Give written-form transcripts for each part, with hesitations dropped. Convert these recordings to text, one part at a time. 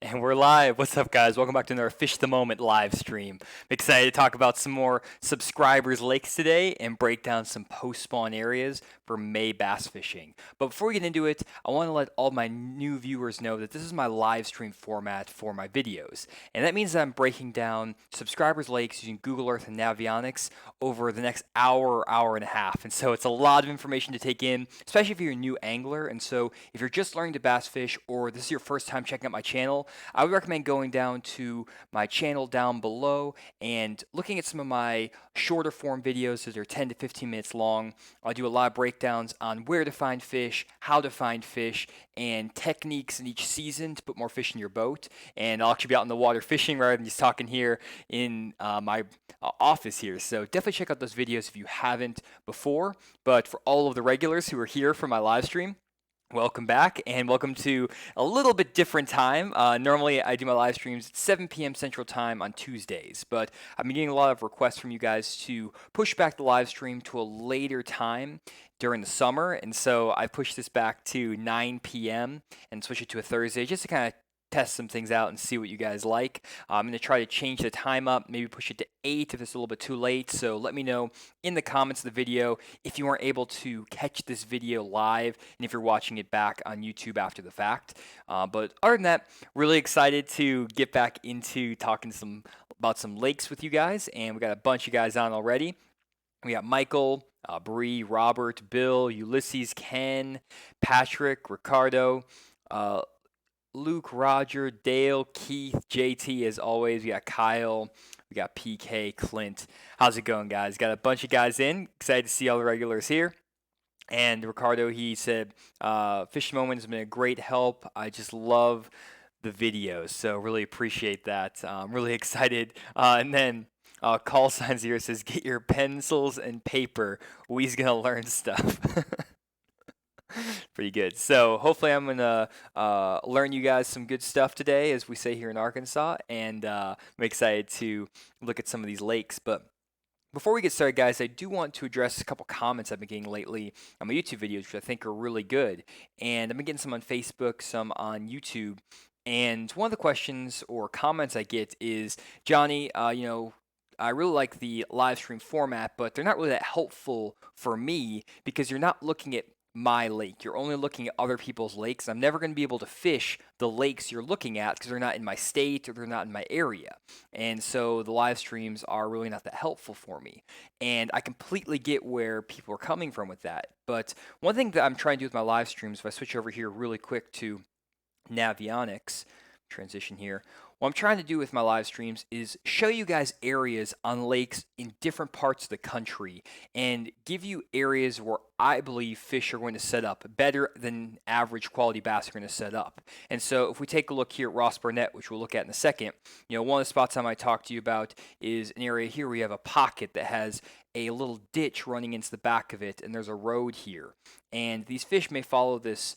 And we're live. What's up, guys? Welcome back to another Fish the Moment live stream. I'm excited to talk about some more subscribers' lakes today and break down some post-spawn areas for May bass fishing. But before we get into it, I want to let all my new viewers know that this is my live stream format for my videos. And that means that I'm breaking down subscribers' lakes using Google Earth and Navionics over the next hour or hour and a half. And so it's a lot of information to take in, especially if you're a new angler. And so if you're just learning to bass fish or this is your first time checking out my channel, I would recommend going down to my channel down below and looking at some of my shorter form videos that are 10 to 15 minutes long. I do a lot of breakdowns on where to find fish, how to find fish, and techniques in each season to put more fish in your boat. And I'll actually be out in the water fishing rather than just talking here in my office here. So definitely check out those videos if you haven't before. But for all of the regulars who are here for my live stream, welcome back and welcome to a little bit different time. Normally I do my live streams at 7 p.m. Central Time on Tuesdays, but I've been getting a lot of requests from you guys to push back the live stream to a later time during the summer, and so I pushed this back to 9 p.m. and switch it to a Thursday just to kind of test some things out and see what you guys like. I'm going to try to change the time up, maybe push it to 8 if it's a little bit too late. So let me know in the comments of the video if you weren't able to catch this video live and if you're watching it back on YouTube after the fact. But other than that, really excited to get back into talking about some lakes with you guys. And we got a bunch of guys on already. We got Michael, Bree, Robert, Bill, Ulysses, Ken, Patrick, Ricardo, Luke, Roger, Dale, Keith, JT, as always. We got Kyle, we got PK, Clint. How's it going, guys? Got a bunch of guys in. Excited to see all the regulars here. And Ricardo, he said, Fish Moment has been a great help. I just love the videos, so really appreciate that. I'm really excited. And then Call Signs here says, get your pencils and paper. We's going to learn stuff. Pretty good. So hopefully I'm gonna learn you guys some good stuff today, as we say here in Arkansas, and I'm excited to look at some of these lakes. But before we get started, guys, I do want to address a couple comments I've been getting lately on my YouTube videos, which I think are really good. And I've been getting some on Facebook, some on YouTube. And one of the questions or comments I get is, Johnny, I really like the live stream format, but they're not really that helpful for me because you're not looking at my lake. You're only looking at other people's lakes. I'm never going to be able to fish the lakes you're looking at because they're not in my state or they're not in my area. And so the live streams are really not that helpful for me. And I completely get where people are coming from with that. But one thing that I'm trying to do with my live streams, if I switch over here really quick to Navionics, transition here. What I'm trying to do with my live streams is show you guys areas on lakes in different parts of the country and give you areas where I believe fish are going to set up better than average quality bass are going to set up. And so if we take a look here at Ross Barnett, which we'll look at in a second, one of the spots I might talk to you about is an area here where you have a pocket that has a little ditch running into the back of it, and there's a road here. And these fish may follow this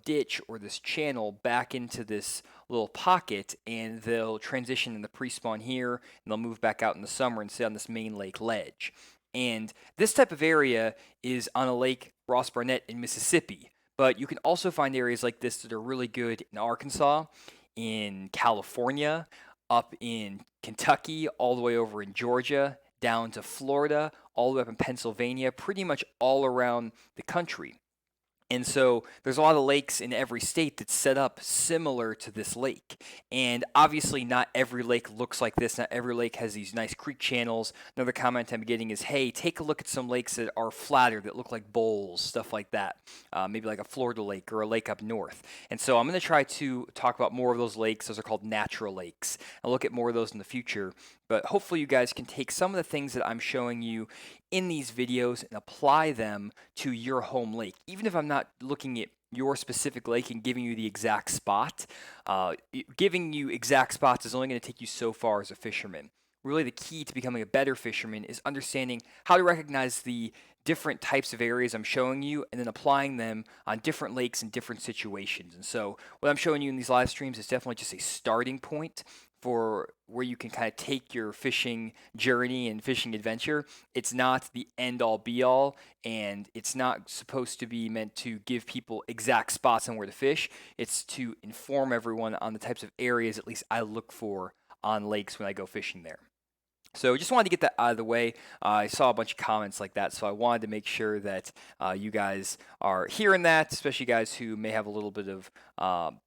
ditch or this channel back into this little pocket, and they'll transition in the pre-spawn here, and they'll move back out in the summer and sit on this main lake ledge. And this type of area is on a lake, Ross Barnett in Mississippi, but you can also find areas like this that are really good in Arkansas, in California, up in Kentucky, all the way over in Georgia, down to Florida, all the way up in Pennsylvania, pretty much all around the country. And so there's a lot of lakes in every state that's set up similar to this lake. And obviously not every lake looks like this. Not every lake has these nice creek channels. Another comment I'm getting is, hey, take a look at some lakes that are flatter, that look like bowls, stuff like that. Maybe like a Florida lake or a lake up north. And so I'm going to try to talk about more of those lakes. Those are called natural lakes. I'll look at more of those in the future. But hopefully you guys can take some of the things that I'm showing you in these videos and apply them to your home lake. Even if I'm not looking at your specific lake and giving you the exact spot, giving you exact spots is only going to take you so far as a fisherman. Really the key to becoming a better fisherman is understanding how to recognize the different types of areas I'm showing you and then applying them on different lakes in different situations. And so what I'm showing you in these live streams is definitely just a starting point for where you can kind of take your fishing journey and fishing adventure. It's not the end all be all, and it's not supposed to be meant to give people exact spots on where to fish. It's to inform everyone on the types of areas at least I look for on lakes when I go fishing there. So just wanted to get that out of the way. I saw a bunch of comments like that, so I wanted to make sure that you guys are hearing that, especially guys who may have a little bit of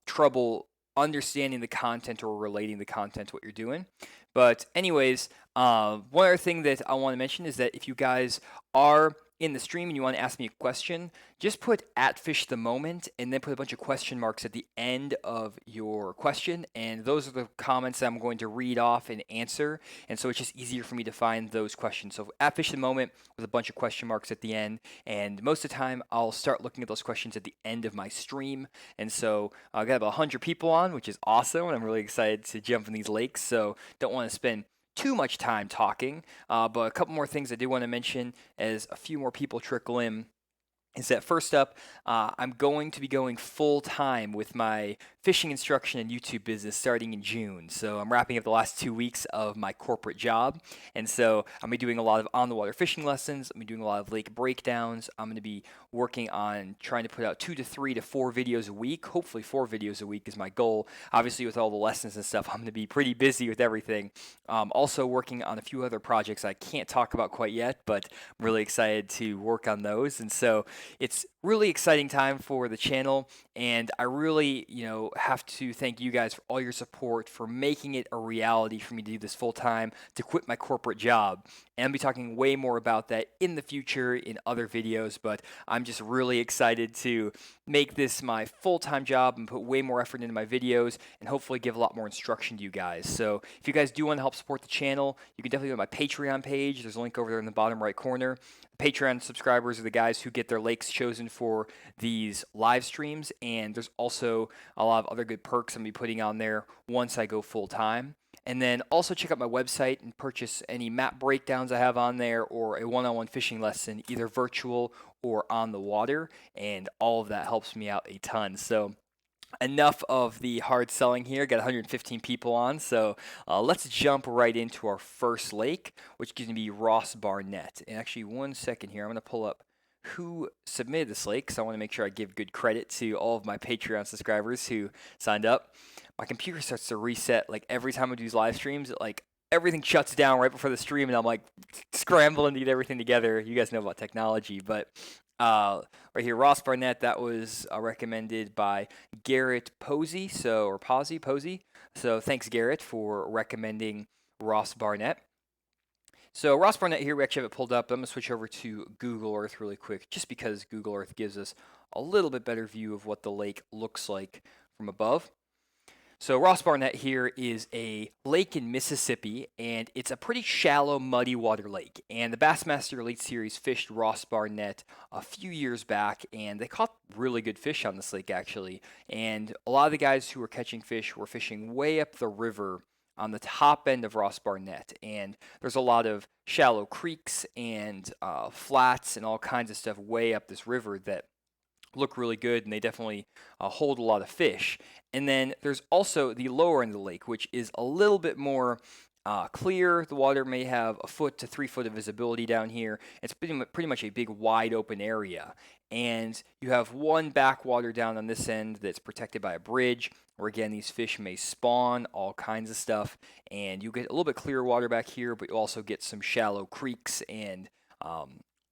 trouble understanding the content or relating the content to what you're doing. But anyways, one other thing that I want to mention is that if you guys are in the stream and you want to ask me a question, just put @FishTheMoment and then put a bunch of question marks at the end of your question. And those are the comments that I'm going to read off and answer. And so it's just easier for me to find those questions. So @FishTheMoment with a bunch of question marks at the end. And most of the time, I'll start looking at those questions at the end of my stream. And so I got about 100 people on, which is awesome. And I'm really excited to jump in these lakes. So don't want to spend too much time talking, but a couple more things I do want to mention as a few more people trickle in is that first up, I'm going to be going full time with my fishing instruction and YouTube business starting in June. So I'm wrapping up the last 2 weeks of my corporate job. And so I'm going to be doing a lot of on the water fishing lessons. I'm going to be doing a lot of lake breakdowns. I'm going to be working on trying to put out 2 to 3 to 4 videos a week. Hopefully 4 videos a week is my goal. Obviously with all the lessons and stuff, I'm going to be pretty busy with everything. Also working on a few other projects I can't talk about quite yet, but I'm really excited to work on those. And so it's really exciting time for the channel, and I really, have to thank you guys for all your support for making it a reality for me to do this full time, to quit my corporate job. And I'll be talking way more about that in the future in other videos, but I'm just really excited to make this my full-time job and put way more effort into my videos and hopefully give a lot more instruction to you guys. So if you guys do want to help support the channel, you can definitely go to my Patreon page. There's a link over there in the bottom right corner. Patreon subscribers are the guys who get their lakes chosen for these live streams, and there's also a lot of other good perks I'm going to be putting on there once I go full time. And then also check out my website and purchase any map breakdowns I have on there or a one-on-one fishing lesson, either virtual or on the water, and all of that helps me out a ton. So enough of the hard selling here. Got 115 people on, so let's jump right into our first lake, which is going to be Ross Barnett. And actually, 1 second here, I'm going to pull up who submitted this lake, because I want to make sure I give good credit to all of my Patreon subscribers who signed up. My computer starts to reset like every time I do these live streams. Everything shuts down right before the stream, and I'm like scrambling to get everything together. You guys know about technology, but right here, Ross Barnett, that was recommended by Garrett Posey, Posey. So thanks, Garrett, for recommending Ross Barnett. So Ross Barnett here, we actually have it pulled up. I'm going to switch over to Google Earth really quick, just because Google Earth gives us a little bit better view of what the lake looks like from above. So Ross Barnett here is a lake in Mississippi, and it's a pretty shallow, muddy water lake. And the Bassmaster Elite Series fished Ross Barnett a few years back, and they caught really good fish on this lake, actually. And a lot of the guys who were catching fish were fishing way up the river on the top end of Ross Barnett. And there's a lot of shallow creeks and flats and all kinds of stuff way up this river that look really good, and they definitely hold a lot of fish. And then there's also the lower end of the lake, which is a little bit more clear. The water may have 1 to 3 foot of visibility down here. It's pretty much a big wide open area. And you have one backwater down on this end that's protected by a bridge, where again these fish may spawn, all kinds of stuff. And you get a little bit clearer water back here, but you also get some shallow creeks and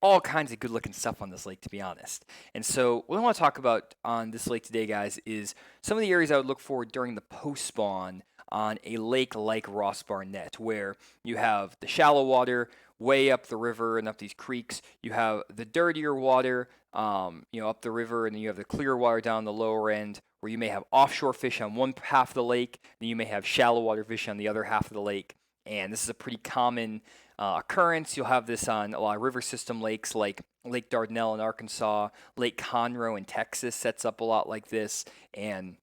all kinds of good looking stuff on this lake, to be honest. And so what I want to talk about on this lake today, guys, is some of the areas I would look for during the post spawn on a lake like Ross Barnett, where you have the shallow water way up the river and up these creeks. You have the dirtier water, up the river, and then you have the clear water down the lower end, where you may have offshore fish on one half of the lake, then you may have shallow water fish on the other half of the lake. And this is a pretty common occurrence. You'll have this on a lot of river system lakes like Lake Dardanelle in Arkansas, Lake Conroe in Texas sets up a lot like this, and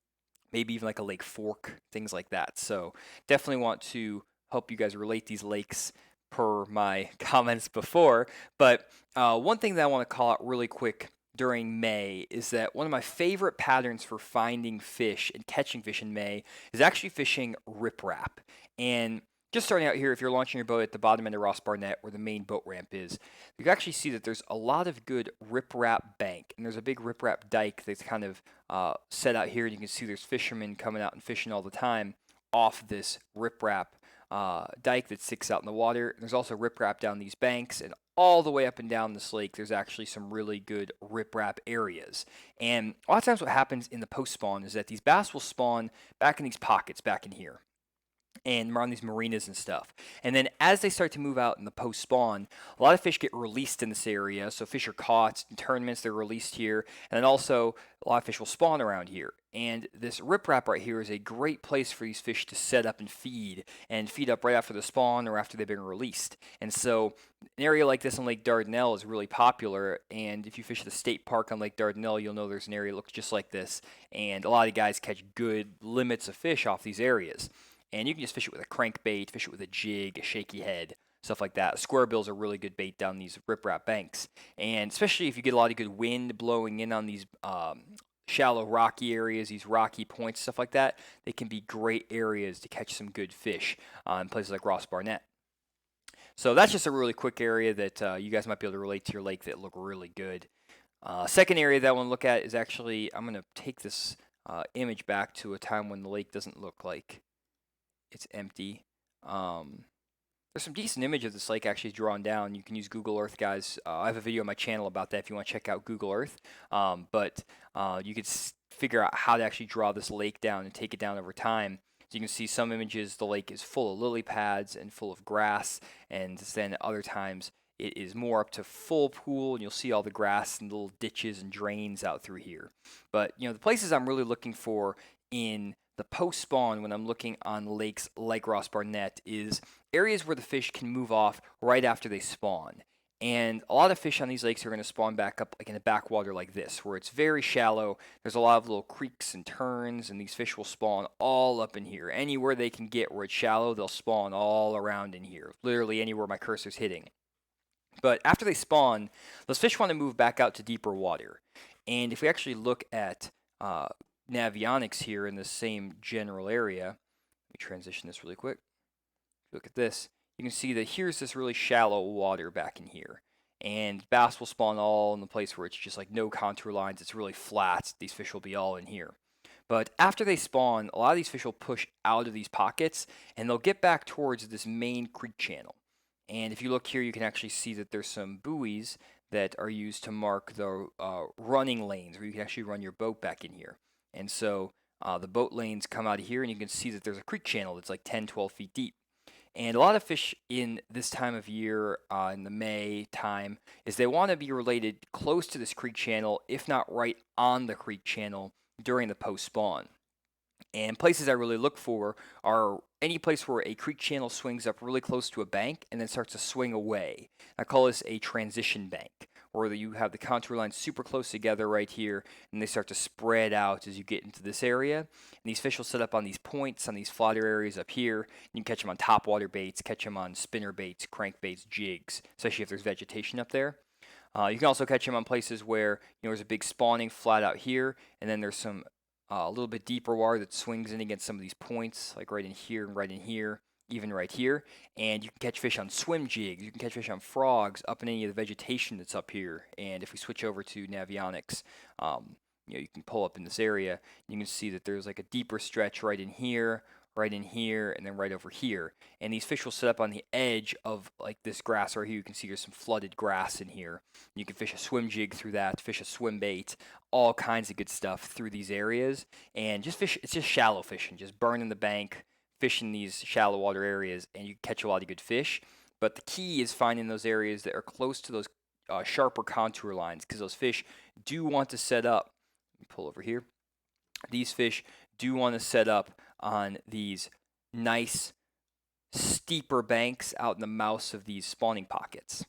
maybe even like a Lake Fork, things like that. So definitely want to help you guys relate these lakes per my comments before. But one thing that I want to call out really quick during May is that one of my favorite patterns for finding fish and catching fish in May is actually fishing riprap. And just starting out here, if you're launching your boat at the bottom end of Ross Barnett where the main boat ramp is, you can actually see that there's a lot of good riprap bank. And there's a big riprap dike that's kind of set out here. And you can see there's fishermen coming out and fishing all the time off this riprap dike that sticks out in the water. There's also riprap down these banks, and all the way up and down this lake, there's actually some really good riprap areas. And a lot of times what happens in the post spawn is that these bass will spawn back in these pockets back in here and around these marinas and stuff. And then as they start to move out in the post spawn, a lot of fish get released in this area. So fish are caught in tournaments, they're released here. And then also a lot of fish will spawn around here. And this riprap right here is a great place for these fish to set up and feed up right after the spawn or after they've been released. And so an area like this on Lake Dardanelle is really popular. And if you fish at the state park on Lake Dardanelle, you'll know there's an area that looks just like this. And a lot of guys catch good limits of fish off these areas. And you can just fish it with a crankbait, fish it with a jig, a shaky head, stuff like that. Square bills are really good bait down these riprap banks. And especially if you get a lot of good wind blowing in on these shallow rocky areas, these rocky points, stuff like that, they can be great areas to catch some good fish in places like Ross Barnett. So that's just a really quick area that you guys might be able to relate to your lake that look really good. Second area that I want to look at is actually, I'm going to take this image back to a time when the lake doesn't look like it's empty. There's some decent images of this lake actually drawn down. You can use Google Earth, guys. I have a video on my channel about that if you want to check out Google Earth. But you could figure out how to actually draw this lake down and take it down over time. So you can see some images the lake is full of lily pads and full of grass, and then other times it is more up to full pool, and you'll see all the grass and little ditches and drains out through here. But the places I'm really looking for in the post spawn when I'm looking on lakes like Ross Barnett is areas where the fish can move off right after they spawn. And a lot of fish on these lakes are going to spawn back up like in a backwater like this, where it's very shallow. There's a lot of little creeks and turns, and these fish will spawn all up in here. Anywhere they can get where it's shallow, they'll spawn all around in here, literally anywhere my cursor's hitting. But after they spawn, those fish want to move back out to deeper water. And if we actually look at Navionics here in the same general area. Let me transition this really quick. Look at this. You can see that here's this really shallow water back in here. And bass will spawn all in the place where it's just like no contour lines. It's really flat. These fish will be all in here. But after they spawn, a lot of these fish will push out of these pockets and they'll get back towards this main creek channel. And if you look here, you can actually see that there's some buoys that are used to mark the running lanes where you can actually run your boat back in here. And so the boat lanes come out of here, and you can see that there's a creek channel that's like 10, 12 feet deep. And a lot of fish in this time of year, in the May time, is they want to be related close to this creek channel, if not right on the creek channel during the post spawn. And places I really look for are any place where a creek channel swings up really close to a bank and then starts to swing away. I call this a transition bank, where you have the contour lines super close together right here, and they start to spread out as you get into this area. And these fish will set up on these points, on these flatter areas up here. You can catch them on topwater baits, catch them on spinner baits, crankbaits, jigs, especially if there's vegetation up there. You can also catch them on places where there's a big spawning flat out here, and then there's some a little bit deeper water that swings in against some of these points, like right in here and right in here, even right here. And you can catch fish on swim jigs. You can catch fish on frogs up in any of the vegetation that's up here. And if we switch over to Navionics, you can pull up in this area. You can see that there's like a deeper stretch right in here, and then right over here. And these fish will set up on the edge of like this grass right here. You can see there's some flooded grass in here. You can fish a swim jig through that, fish a swim bait, all kinds of good stuff through these areas. And just fish, it's just shallow fishing, just burning the bank, fishing these shallow water areas, and you catch a lot of good fish. But the key is finding those areas that are close to those sharper contour lines, because those fish do want to set up. Let me pull over here. These fish do want to set up on these nice steeper banks out in the mouths of these spawning pockets.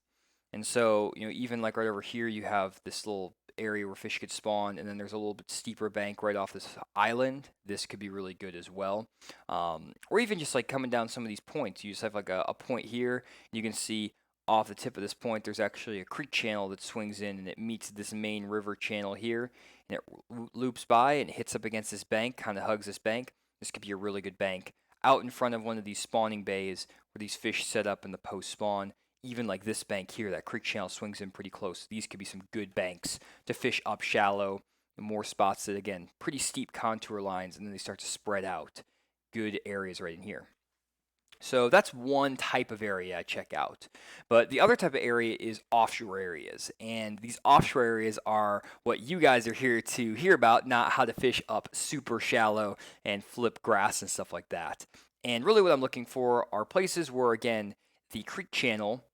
And so, even like right over here, you have this little area where fish could spawn, and then there's a little bit steeper bank right off this island. This could be really good as well. Or even just like coming down some of these points. You just have like a point here. You can see off the tip of this point, there's actually a creek channel that swings in and it meets this main river channel here, and it loops by and hits up against this bank, kind of hugs this bank. This could be a really good bank out in front of one of these spawning bays where these fish set up in the post spawn. Even like this bank here, that creek channel swings in pretty close. These could be some good banks to fish up shallow. More spots that, again, pretty steep contour lines, and then they start to spread out. Good areas right in here. So that's one type of area I check out. But the other type of area is offshore areas. And these offshore areas are what you guys are here to hear about, not how to fish up super shallow and flip grass and stuff like that. And really what I'm looking for are places where, again, the creek channel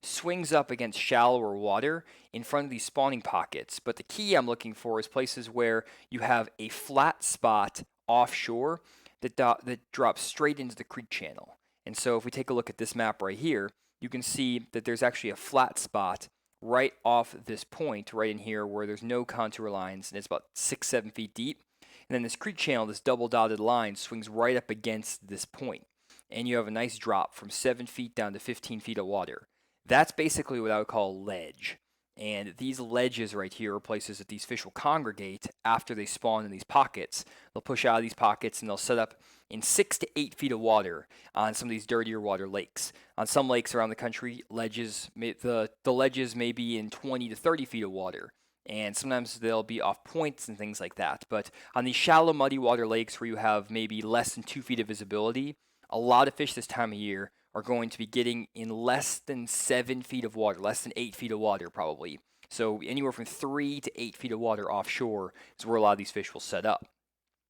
swings up against shallower water in front of these spawning pockets. But the key I'm looking for is places where you have a flat spot offshore that drops straight into the creek channel. And so if we take a look at this map right here, you can see that there's actually a flat spot right off this point right in here where there's no contour lines, and it's about 6-7 feet deep. And then this creek channel, this double dotted line, swings right up against this point. And you have a nice drop from 7 feet down to 15 feet of water. That's basically what I would call a ledge. And these ledges right here are places that these fish will congregate after they spawn in these pockets. They'll push out of these pockets and they'll set up in 6 to 8 feet of water on some of these dirtier water lakes. On some lakes around the country, the ledges may be in 20 to 30 feet of water. And sometimes they'll be off points and things like that. But on these shallow, muddy water lakes where you have maybe less than 2 feet of visibility, a lot of fish this time of year are going to be getting in less than 7 feet of water, less than 8 feet of water probably. So anywhere from 3 to 8 feet of water offshore is where a lot of these fish will set up.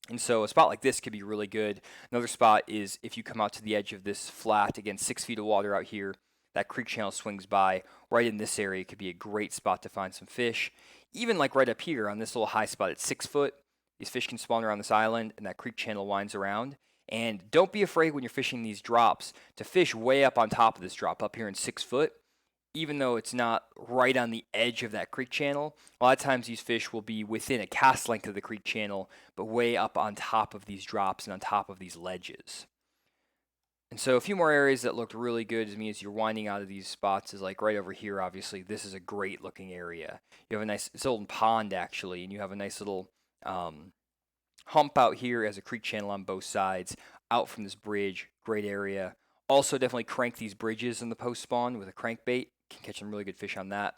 And so a spot like this could be really good. Another spot is if you come out to the edge of this flat, again, 6 feet of water out here, that creek channel swings by. Right in this area could be a great spot to find some fish. Even like right up here on this little high spot at 6 foot, these fish can spawn around this island and that creek channel winds around. And don't be afraid when you're fishing these drops to fish way up on top of this drop up here in 6 foot. Even though it's not right on the edge of that creek channel, a lot of times these fish will be within a cast length of the creek channel, but way up on top of these drops and on top of these ledges. And so a few more areas that looked really good to me as you're winding out of these spots is like right over here, obviously. This is a great looking area. You have a nice, it's an old pond actually, and you have a nice little hump out here as a creek channel on both sides, out from this bridge. Great area. Also definitely crank these bridges in the post spawn with a crankbait. Can catch some really good fish on that.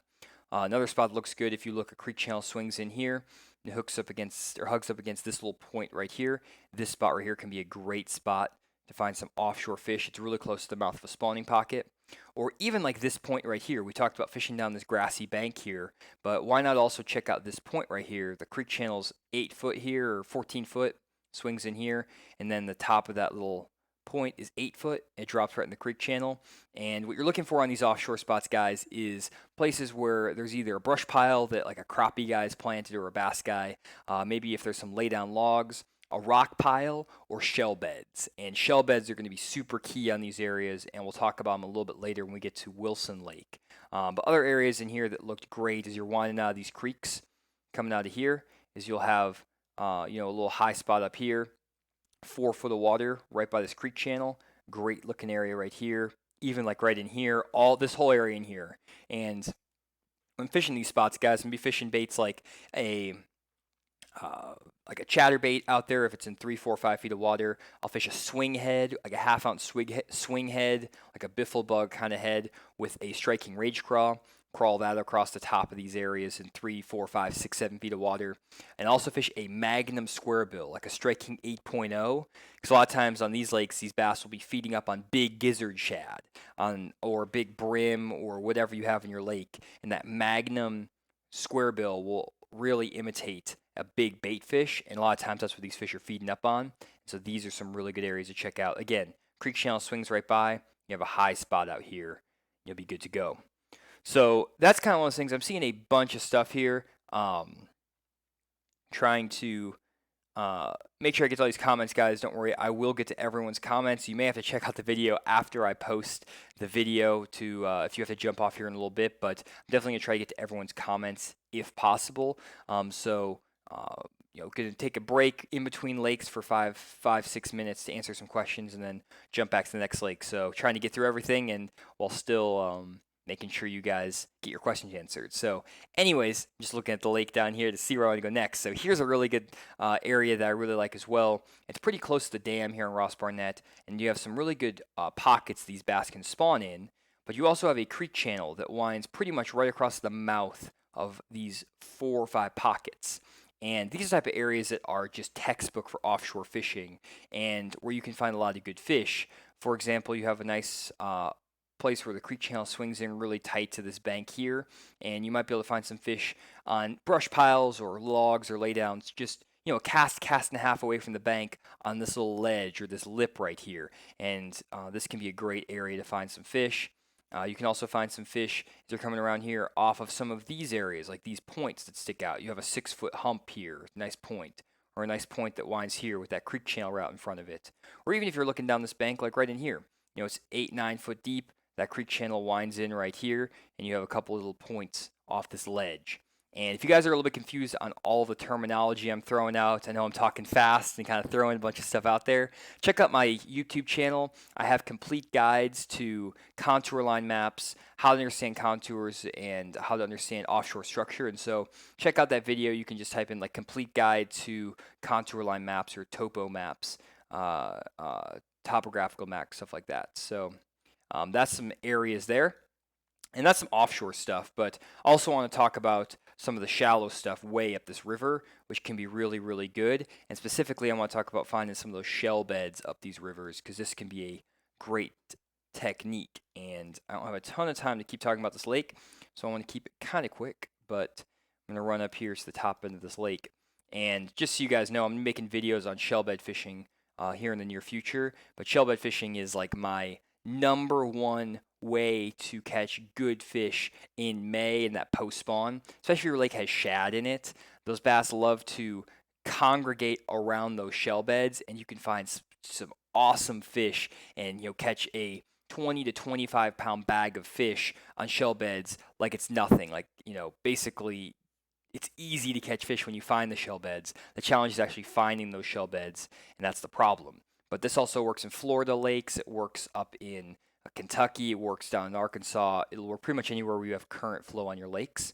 Another spot that looks good if you look, a creek channel swings in here. It hugs up against this little point right here. This spot right here can be a great spot to find some offshore fish. It's really close to the mouth of a spawning pocket. Or even like this point right here. We talked about fishing down this grassy bank here, but why not also check out this point right here? The creek channel's 8 foot here, or 14 foot, swings in here, and then the top of that little point is 8 foot. It drops right in the creek channel. And what you're looking for on these offshore spots, guys, is places where there's either a brush pile that like a crappie guy's planted or a bass guy. Maybe if there's some lay down logs, a rock pile, or shell beds. And shell beds are going to be super key on these areas, and we'll talk about them a little bit later when we get to Wilson Lake. But other areas in here that looked great as you're winding out of these creeks, coming out of here, is you'll have a little high spot up here, 4 foot of water right by this creek channel. Great looking area right here. Even like right in here, this whole area in here. And when fishing these spots, guys, I'm gonna be fishing baits like a chatterbait out there if it's in 3, 4, 5 feet of water. I'll fish a swing head, like a half-ounce swing head, like a biffle bug kind of head with a striking rage crawl. Crawl that across the top of these areas in 3, 4, 5, 6, 7 feet of water. And also fish a magnum square bill, like a striking 8.0. Because a lot of times on these lakes, these bass will be feeding up on big gizzard shad or big brim or whatever you have in your lake. And that magnum square bill will really imitate a big bait fish. And a lot of times that's what these fish are feeding up on. So these are some really good areas to check out. Again, creek channel swings right by. You have a high spot out here. You'll be good to go. So that's kind of one of those things. I'm seeing a bunch of stuff here. Trying to make sure I get to all these comments, guys. Don't worry, I will get to everyone's comments. You may have to check out the video after I post the video to if you have to jump off here in a little bit. But I'm definitely gonna try to get to everyone's comments if possible. Gonna take a break in between lakes for 5-6 minutes to answer some questions, and then jump back to the next lake. So trying to get through everything and while still making sure you guys get your questions answered. So anyways, just looking at the lake down here to see where I want to go next. So here's a really good area that I really like as well. It's pretty close to the dam here in Ross Barnett, and you have some really good pockets these bass can spawn in, but you also have a creek channel that winds pretty much right across the mouth of these 4 or 5 pockets. And these are the type of areas that are just textbook for offshore fishing and where you can find a lot of good fish. For example, you have a nice place where the creek channel swings in really tight to this bank here, and you might be able to find some fish on brush piles or logs or laydowns, just cast and a half away from the bank on this little ledge or this lip right here. And this can be a great area to find some fish. You can also find some fish as they're coming around here off of some of these areas, like these points that stick out. You have a 6-foot hump here, nice point, or a nice point that winds here with that creek channel route in front of it. Or even if you're looking down this bank, like right in here, it's 8-9 foot deep. That creek channel winds in right here, and you have a couple little points off this ledge. And if you guys are a little bit confused on all the terminology I'm throwing out, I know I'm talking fast and kind of throwing a bunch of stuff out there. Check out my YouTube channel. I have complete guides to contour line maps, how to understand contours, and how to understand offshore structure. And so check out that video. You can just type in like complete guide to contour line maps or topo maps, topographical maps, stuff like that. So that's some areas there. And that's some offshore stuff, but I also want to talk about some of the shallow stuff way up this river, which can be really, really good. And specifically, I want to talk about finding some of those shell beds up these rivers, because this can be a great technique. And I don't have a ton of time to keep talking about this lake, so I want to keep it kind of quick, but I'm going to run up here to the top end of this lake. And just so you guys know, I'm making videos on shell bed fishing here in the near future, but shell bed fishing is like my number one way to catch good fish in May in that post spawn, especially if your lake has shad in it. Those bass love to congregate around those shell beds, and you can find some awesome fish and catch a 20 to 25 pound bag of fish on shell beds like it's nothing. Like, basically it's easy to catch fish when you find the shell beds. The challenge is actually finding those shell beds, and that's the problem. But this also works in Florida lakes. It works up in Kentucky. It works down in Arkansas. It'll work pretty much anywhere where you have current flow on your lakes.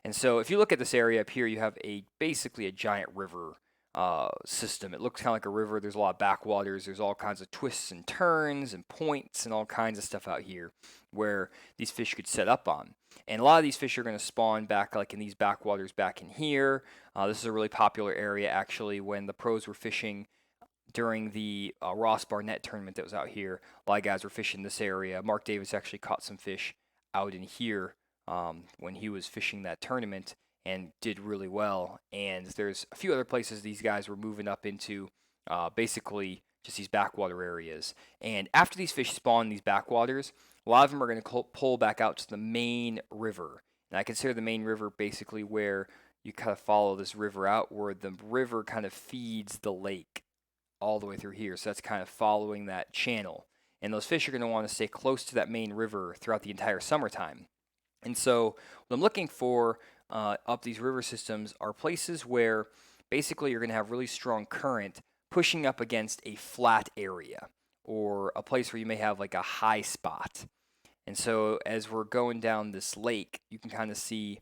And so if you look at this area up here, you have basically a giant river system. It looks kind of like a river. There's a lot of backwaters. There's all kinds of twists and turns and points and all kinds of stuff out here where these fish could set up on. And a lot of these fish are going to spawn back like in these backwaters back in here. This is a really popular area actually when the pros were fishing during the Ross Barnett tournament that was out here. A lot of guys were fishing this area. Mark Davis actually caught some fish out in here when he was fishing that tournament and did really well. And there's a few other places these guys were moving up into, basically just these backwater areas. And after these fish spawn in these backwaters, a lot of them are going to pull back out to the main river. And I consider the main river basically where you kind of follow this river out, where the river kind of feeds the lake all the way through here. So that's kind of following that channel. And those fish are going to want to stay close to that main river throughout the entire summertime. And so what I'm looking for up these river systems are places where basically you're going to have really strong current pushing up against a flat area, or a place where you may have like a high spot. And so as we're going down this lake, you can kind of see,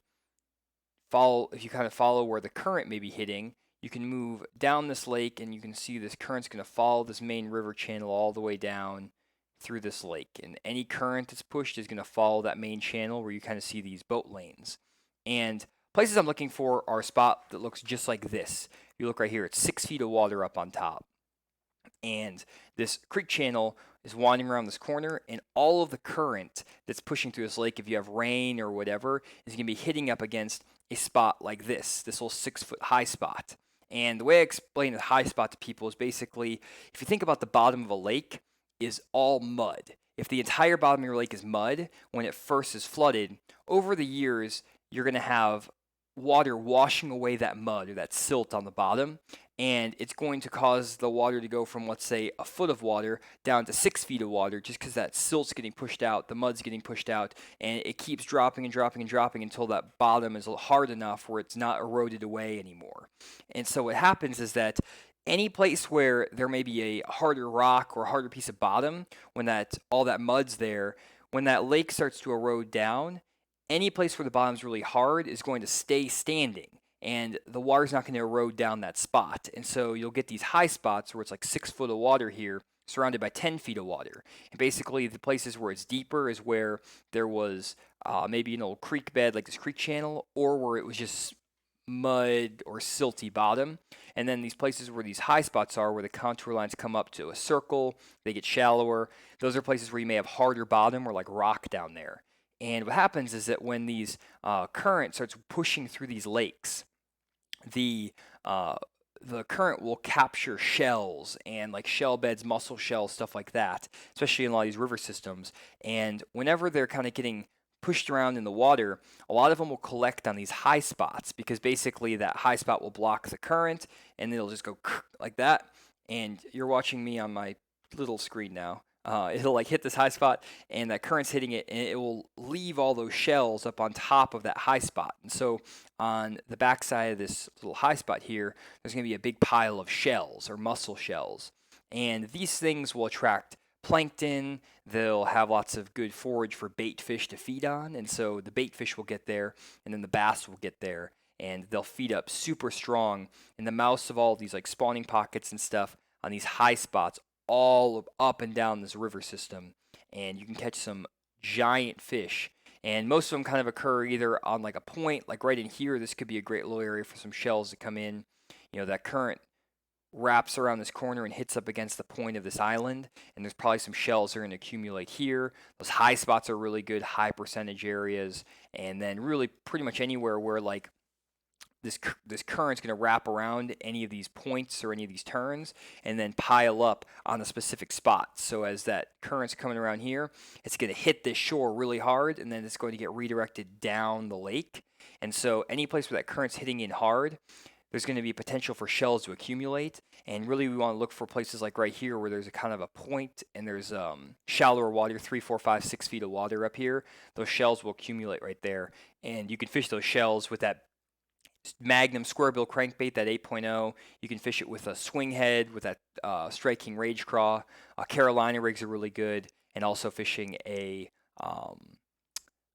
if you kind of follow where the current may be hitting, you can move down this lake and you can see this current's going to follow this main river channel all the way down through this lake. And any current that's pushed is going to follow that main channel where you kind of see these boat lanes. And places I'm looking for are a spot that looks just like this. You look right here, it's 6 feet of water up on top. And this creek channel is winding around this corner, and all of the current that's pushing through this lake, if you have rain or whatever, is going to be hitting up against a spot like this little 6-foot high spot. And the way I explain a high spot to people is basically, if you think about the bottom of a lake is all mud. If the entire bottom of your lake is mud, when it first is flooded, over the years, you're going to have water washing away that mud or that silt on the bottom, and it's going to cause the water to go from, let's say, a foot of water down to 6 feet of water, just because that silt's getting pushed out, the mud's getting pushed out, and it keeps dropping and dropping and dropping until that bottom is hard enough where it's not eroded away anymore. And so what happens is that any place where there may be a harder rock or a harder piece of bottom, when all that mud's there, when that lake starts to erode down, any place where the bottom's really hard is going to stay standing. And the water's not going to erode down that spot. And so you'll get these high spots where it's like 6 foot of water here, surrounded by 10 feet of water. And basically, the places where it's deeper is where there was maybe an old creek bed, like this creek channel, or where it was just mud or silty bottom. And then these places where these high spots are, where the contour lines come up to a circle, they get shallower. Those are places where you may have harder bottom or like rock down there. And what happens is that when these current starts pushing through these lakes, the current will capture shells and like shell beds, mussel shells, stuff like that, especially in a lot of these river systems. And whenever they're kind of getting pushed around in the water, a lot of them will collect on these high spots because basically that high spot will block the current and it'll just go like that. And you're watching me on my little screen now. It'll like hit this high spot and that current's hitting it and it will leave all those shells up on top of that high spot. And so on the backside of this little high spot here, there's going to be a big pile of shells or mussel shells. And these things will attract plankton. They'll have lots of good forage for bait fish to feed on. And so the bait fish will get there and then the bass will get there and they'll feed up super strong in the mouths of all of these like spawning pockets and stuff on these high spots all up and down this river system, and you can catch some giant fish. And most of them kind of occur either on like a point, like right in here. This could be a great little area for some shells to come in. You know, that current wraps around this corner and hits up against the point of this island, and there's probably some shells that are going to accumulate here. Those high spots are really good, high percentage areas, and then really pretty much anywhere where like this current's going to wrap around any of these points or any of these turns and then pile up on a specific spot. So as that current's coming around here, it's going to hit this shore really hard and then it's going to get redirected down the lake. And so any place where that current's hitting in hard, there's going to be potential for shells to accumulate. And really we want to look for places like right here where there's a kind of a point and there's shallower water, 3, 4, 5, 6 feet of water up here. Those shells will accumulate right there. And you can fish those shells with that Magnum square bill crankbait, that 8.0. You can fish it with a swing head, with that striking rage craw. Carolina rigs are really good, and also fishing a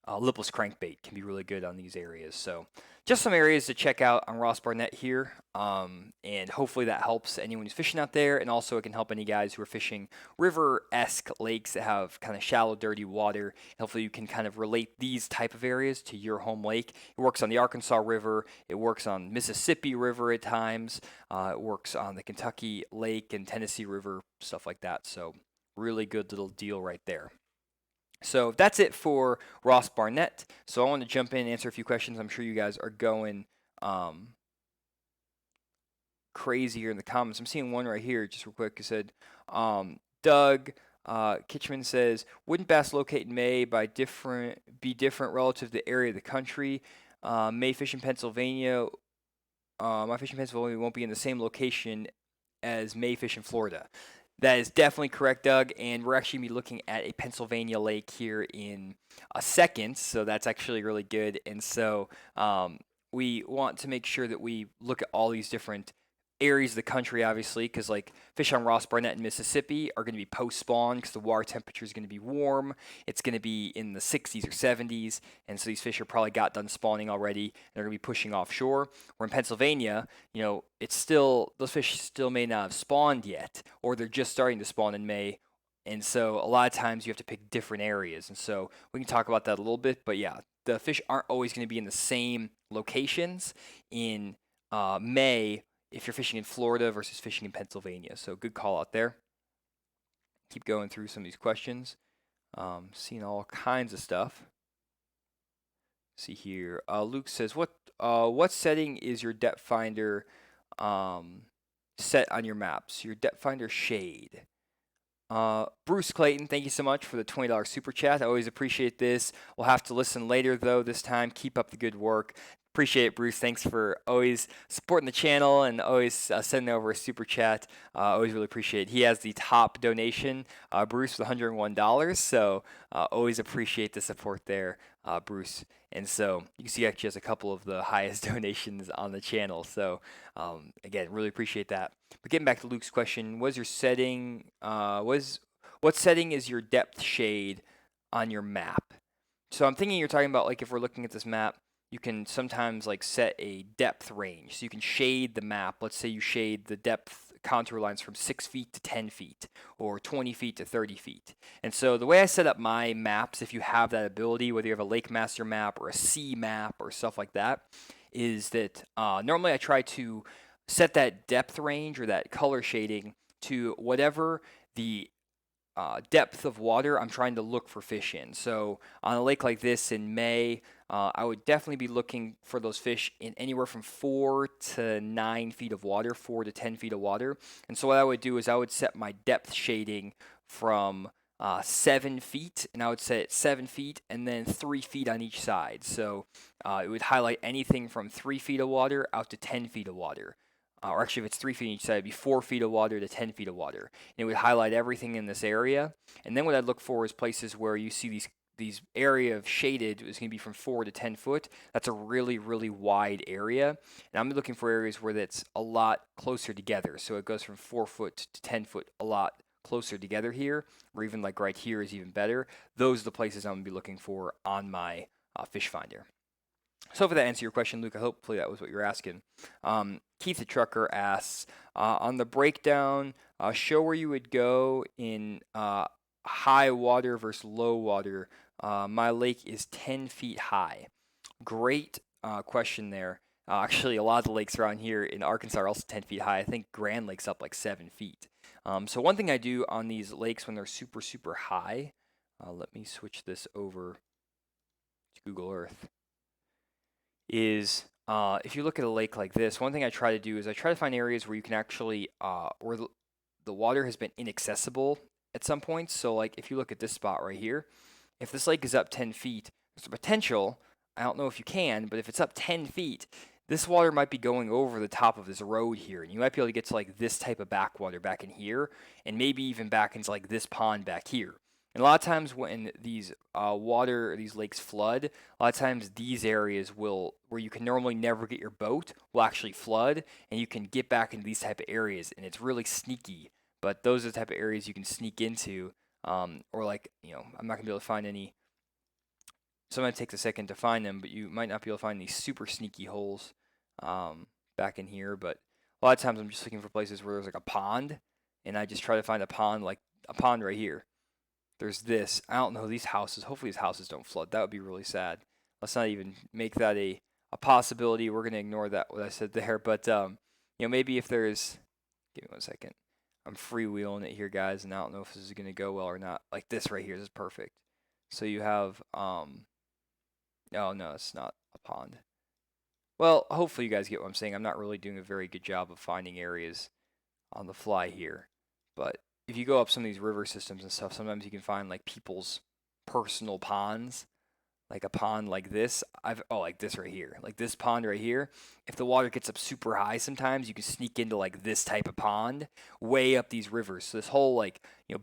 lipless crankbait can be really good on these areas. So just some areas to check out on Ross Barnett here, and hopefully that helps anyone who's fishing out there, and also it can help any guys who are fishing river-esque lakes that have kind of shallow, dirty water. Hopefully you can kind of relate these type of areas to your home lake. It works on the Arkansas River, it works on Mississippi River at times, it works on the Kentucky Lake and Tennessee River, stuff like that. So really good little deal right there. So that's it for Ross Barnett. So I want to jump in and answer a few questions. I'm sure you guys are going crazy here in the comments. I'm seeing one right here, just real quick. It said, Doug Kitchman says, wouldn't bass locate in May be different relative to the area of the country? May fish in Pennsylvania. My fish in Pennsylvania won't be in the same location as May fish in Florida. That is definitely correct, Doug, and we're actually going to be looking at a Pennsylvania lake here in a second, so that's actually really good. And so we want to make sure that we look at all these different areas of the country, obviously, because like fish on Ross Barnett in Mississippi are going to be post-spawn because the water temperature is going to be warm. It's going to be in the 60s or 70s, and so these fish are probably got done spawning already. They're going to be pushing offshore. Or in Pennsylvania, you know, those fish still may not have spawned yet, or they're just starting to spawn in May. And so a lot of times you have to pick different areas, and so we can talk about that a little bit. But yeah, the fish aren't always going to be in the same locations in May if you're fishing in Florida versus fishing in Pennsylvania. So good call out there. Keep going through some of these questions. Seeing all kinds of stuff. See here. Luke says, what setting is your depth finder set on your maps? Your depth finder shade. Bruce Clayton, thank you so much for the $20 super chat. I always appreciate this. We'll have to listen later though this time. Keep up the good work. Appreciate it, Bruce. Thanks for always supporting the channel and always sending over a super chat. Always really appreciate it. He has the top donation, Bruce, with $101. So always appreciate the support there, Bruce. And so you can see he actually has a couple of the highest donations on the channel. So again, really appreciate that. But getting back to Luke's question, what setting is your depth shade on your map. So I'm thinking you're talking about like if we're looking at this map, you can sometimes like set a depth range. So you can shade the map. Let's say you shade the depth contour lines from 6 feet to 10 feet or 20 feet to 30 feet. And so the way I set up my maps, if you have that ability, whether you have a Lake Master map or a sea map or stuff like that, is that normally I try to set that depth range or that color shading to whatever the depth of water I'm trying to look for fish in. So on a lake like this in May, I would definitely be looking for those fish in anywhere from 4 to 9 feet of water, 4 to 10 feet of water. And so what I would do is I would set my depth shading from 7 feet, and I would set 7 feet and then 3 feet on each side. So it would highlight anything from 3 feet of water out to 10 feet of water. Or actually, if it's 3 feet on each side, it'd be 4 feet of water to 10 feet of water. And it would highlight everything in this area. And then what I'd look for is places where you see these area of shaded is going to be from 4 to 10 foot. That's a really, really wide area. And I'm looking for areas where that's a lot closer together. So it goes from 4 foot to 10 foot a lot closer together here, or even like right here is even better. Those are the places I'm going to be looking for on my fish finder. So hopefully that answered your question, Luke. Hopefully that was what you're asking. Keith the Trucker asks, on the breakdown, show where you would go in high water versus low water. My lake is 10 feet high. Great question there. Actually, a lot of the lakes around here in Arkansas are also 10 feet high. I think Grand Lake's up like 7 feet. So one thing I do on these lakes when they're super, super high, let me switch this over to Google Earth, is if you look at a lake like this, one thing I try to do is I try to find areas where you can actually, where the water has been inaccessible at some points. So like if you look at this spot right here, if this lake is up 10 feet, there's a potential, I don't know if you can, but if it's up 10 feet, this water might be going over the top of this road here, and you might be able to get to like this type of backwater back in here, and maybe even back into like this pond back here. And a lot of times when these these lakes flood, a lot of times these areas will, where you can normally never get your boat, will actually flood, and you can get back into these type of areas, and it's really sneaky. But those are the type of areas you can sneak into, or like, I'm not gonna be able to find any. Sometimes it takes a second to find them, but you might not be able to find these super sneaky holes back in here. But a lot of times I'm just looking for places where there's like a pond, and I just try to find a pond, like a pond right here. There's this. I don't know these houses. Hopefully these houses don't flood. That would be really sad. Let's not even make that a possibility. We're gonna ignore that what I said there. But maybe if there's, give me 1 second. I'm freewheeling it here, guys, and I don't know if this is gonna go well or not. Like this right here, this is perfect. So you have oh no, it's not a pond. Well, hopefully you guys get what I'm saying. I'm not really doing a very good job of finding areas on the fly here. But if you go up some of these river systems and stuff, sometimes you can find like people's personal ponds, like a pond like this. Like this right here, like this pond right here. If the water gets up super high, sometimes you can sneak into like this type of pond way up these rivers. So this whole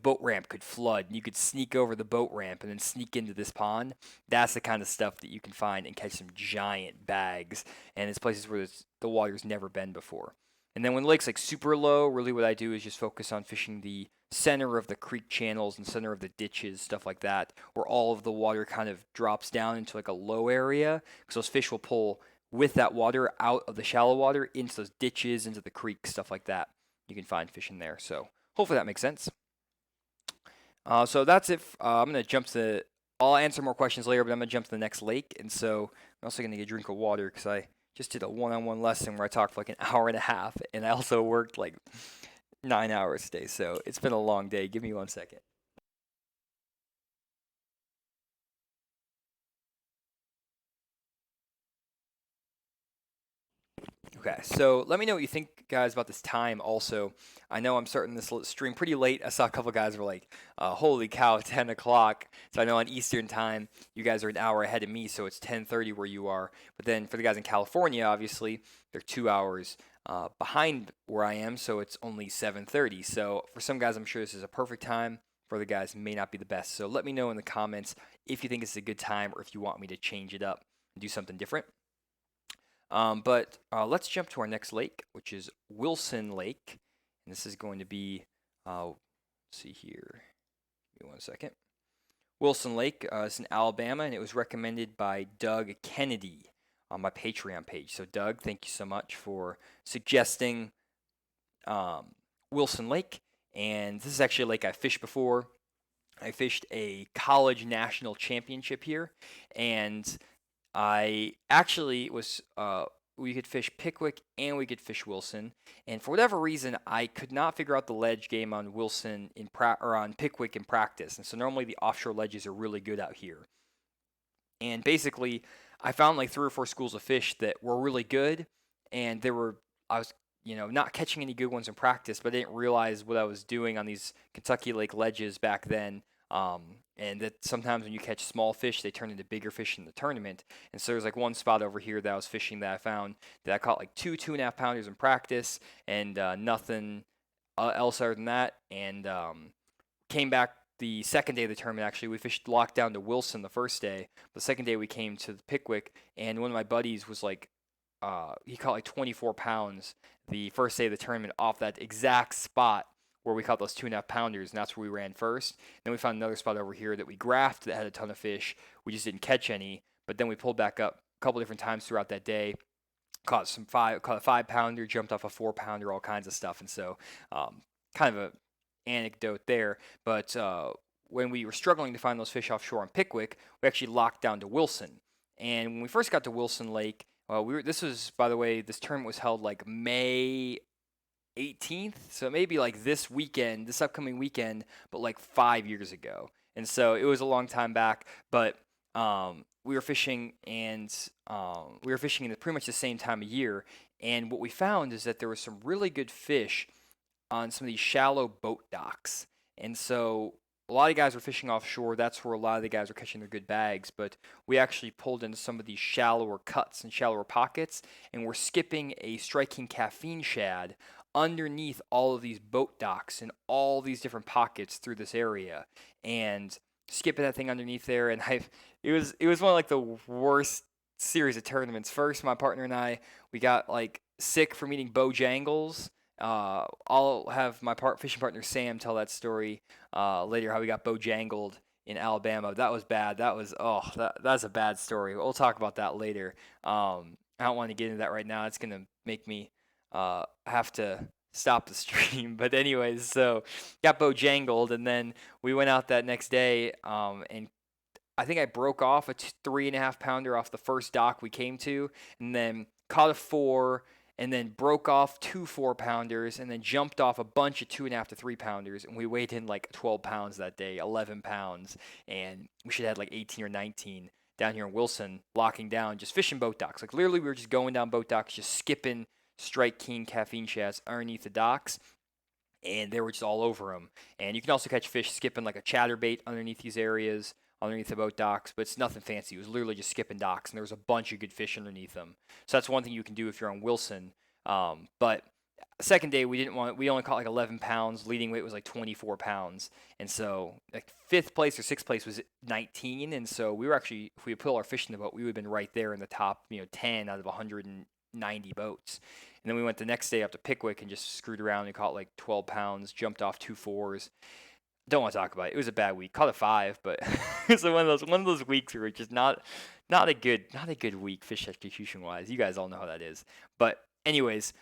boat ramp could flood, and you could sneak over the boat ramp and then sneak into this pond. That's the kind of stuff that you can find and catch some giant bags. And it's places where the water's never been before. And then when the lake's like super low, really what I do is just focus on fishing the center of the creek channels and center of the ditches, stuff like that, where all of the water kind of drops down into like a low area, because those fish will pull with that water out of the shallow water into those ditches, into the creek, stuff like that. You can find fish in there. So hopefully that makes sense. So that's it. I'm going to jump to, I'll answer more questions later, but I'm going to jump to the next lake. And so I'm also going to get a drink of water because I just did a one-on-one lesson where I talked for like an hour and a half, and I also worked like 9 hours today, so it's been a long day. Give me 1 second. Okay, so let me know what you think, guys, about this time also. I know I'm starting this stream pretty late. I saw a couple guys were like, holy cow, 10 o'clock. So I know on Eastern time, you guys are an hour ahead of me, so it's 10:30 where you are. But then for the guys in California, obviously, they're 2 hours behind where I am, so it's only 7:30. So for some guys, I'm sure this is a perfect time. For other guys, may not be the best. So let me know in the comments if you think it's a good time or if you want me to change it up and do something different. But let's jump to our next lake, which is Wilson Lake. And this is going to be, let's see here. Give me 1 second. Wilson Lake. It's in Alabama, and it was recommended by Doug Kennedy on my Patreon page. So, Doug, thank you so much for suggesting um, Wilson Lake. And this is actually a lake I fished before. I fished a college national championship here, and I actually was we could fish Pickwick and we could fish Wilson, and for whatever reason I could not figure out the ledge game on Wilson or on Pickwick in practice, and so normally the offshore ledges are really good out here. And basically, I found like 3 or 4 schools of fish that were really good, and I was not catching any good ones in practice, but I didn't realize what I was doing on these Kentucky Lake ledges back then. And that sometimes when you catch small fish, they turn into bigger fish in the tournament. And so there's like one spot over here that I was fishing that I found that I caught like 2.5 pounders in practice, and nothing else other than that. And came back the second day of the tournament. Actually, we fished locked down to Wilson the first day. The second day we came to the Pickwick, and one of my buddies was like, he caught like 24 pounds the first day of the tournament off that exact spot where we caught those 2.5 pounders, and that's where we ran first. Then we found another spot over here that we graphed that had a ton of fish. We just didn't catch any, but then we pulled back up a couple different times throughout that day. Caught a 5 pounder, jumped off a 4 pounder, all kinds of stuff, and so kind of a anecdote there. But when we were struggling to find those fish offshore on Pickwick, we actually locked down to Wilson. And when we first got to Wilson Lake, this was, by the way, this tournament was held like May 18th, so maybe like this upcoming weekend, but like 5 years ago. And so it was a long time back, but we were fishing, and we were fishing in pretty much the same time of year. And what we found is that there was some really good fish on some of these shallow boat docks. And so a lot of guys were fishing offshore. That's where a lot of the guys were catching their good bags. But we actually pulled into some of these shallower cuts and shallower pockets, and we're skipping a striking caffeine shad underneath all of these boat docks and all these different pockets through this area, and skipping that thing underneath there. And it was one of like the worst series of tournaments. First, my partner and I, we got like sick from eating Bojangles. I'll have my fishing partner Sam tell that story later, how we got Bojangled in Alabama. That was bad. That's a bad story. We'll talk about that later. I don't want to get into that right now. It's gonna make me have to stop the stream. But anyways, so got Bojangled, and then we went out that next day, and I think I broke off a 3.5 pounder off the first dock we came to, and then caught a 4, and then broke off 2 4-pounders, and then jumped off a bunch of 2.5 to 3 pounders, and we weighed in like 12 pounds that day, 11 pounds, and we should have had like 18 or 19 down here in Wilson, locking down, just fishing boat docks. Like literally, we were just going down boat docks, just skipping Strike King caffeine shads underneath the docks, and they were just all over them. And you can also catch fish skipping like a chatterbait underneath these areas, underneath the boat docks, but it's nothing fancy. It was literally just skipping docks, and there was a bunch of good fish underneath them. So that's one thing you can do if you're on Wilson. But second day, we only caught like 11 pounds. Leading weight was like 24 pounds. And so like 5th place or 6th place was 19. And so we were actually, if we put our fish in the boat, we would have been right there in the top, 10 out of 190 boats. And then we went the next day up to Pickwick and just screwed around and caught like 12 pounds, jumped off 2 4s. Don't want to talk about it. It was a bad week. Caught a 5, but it was one of those weeks where it's just not a good week fish execution wise. You guys all know how that is. But anyways,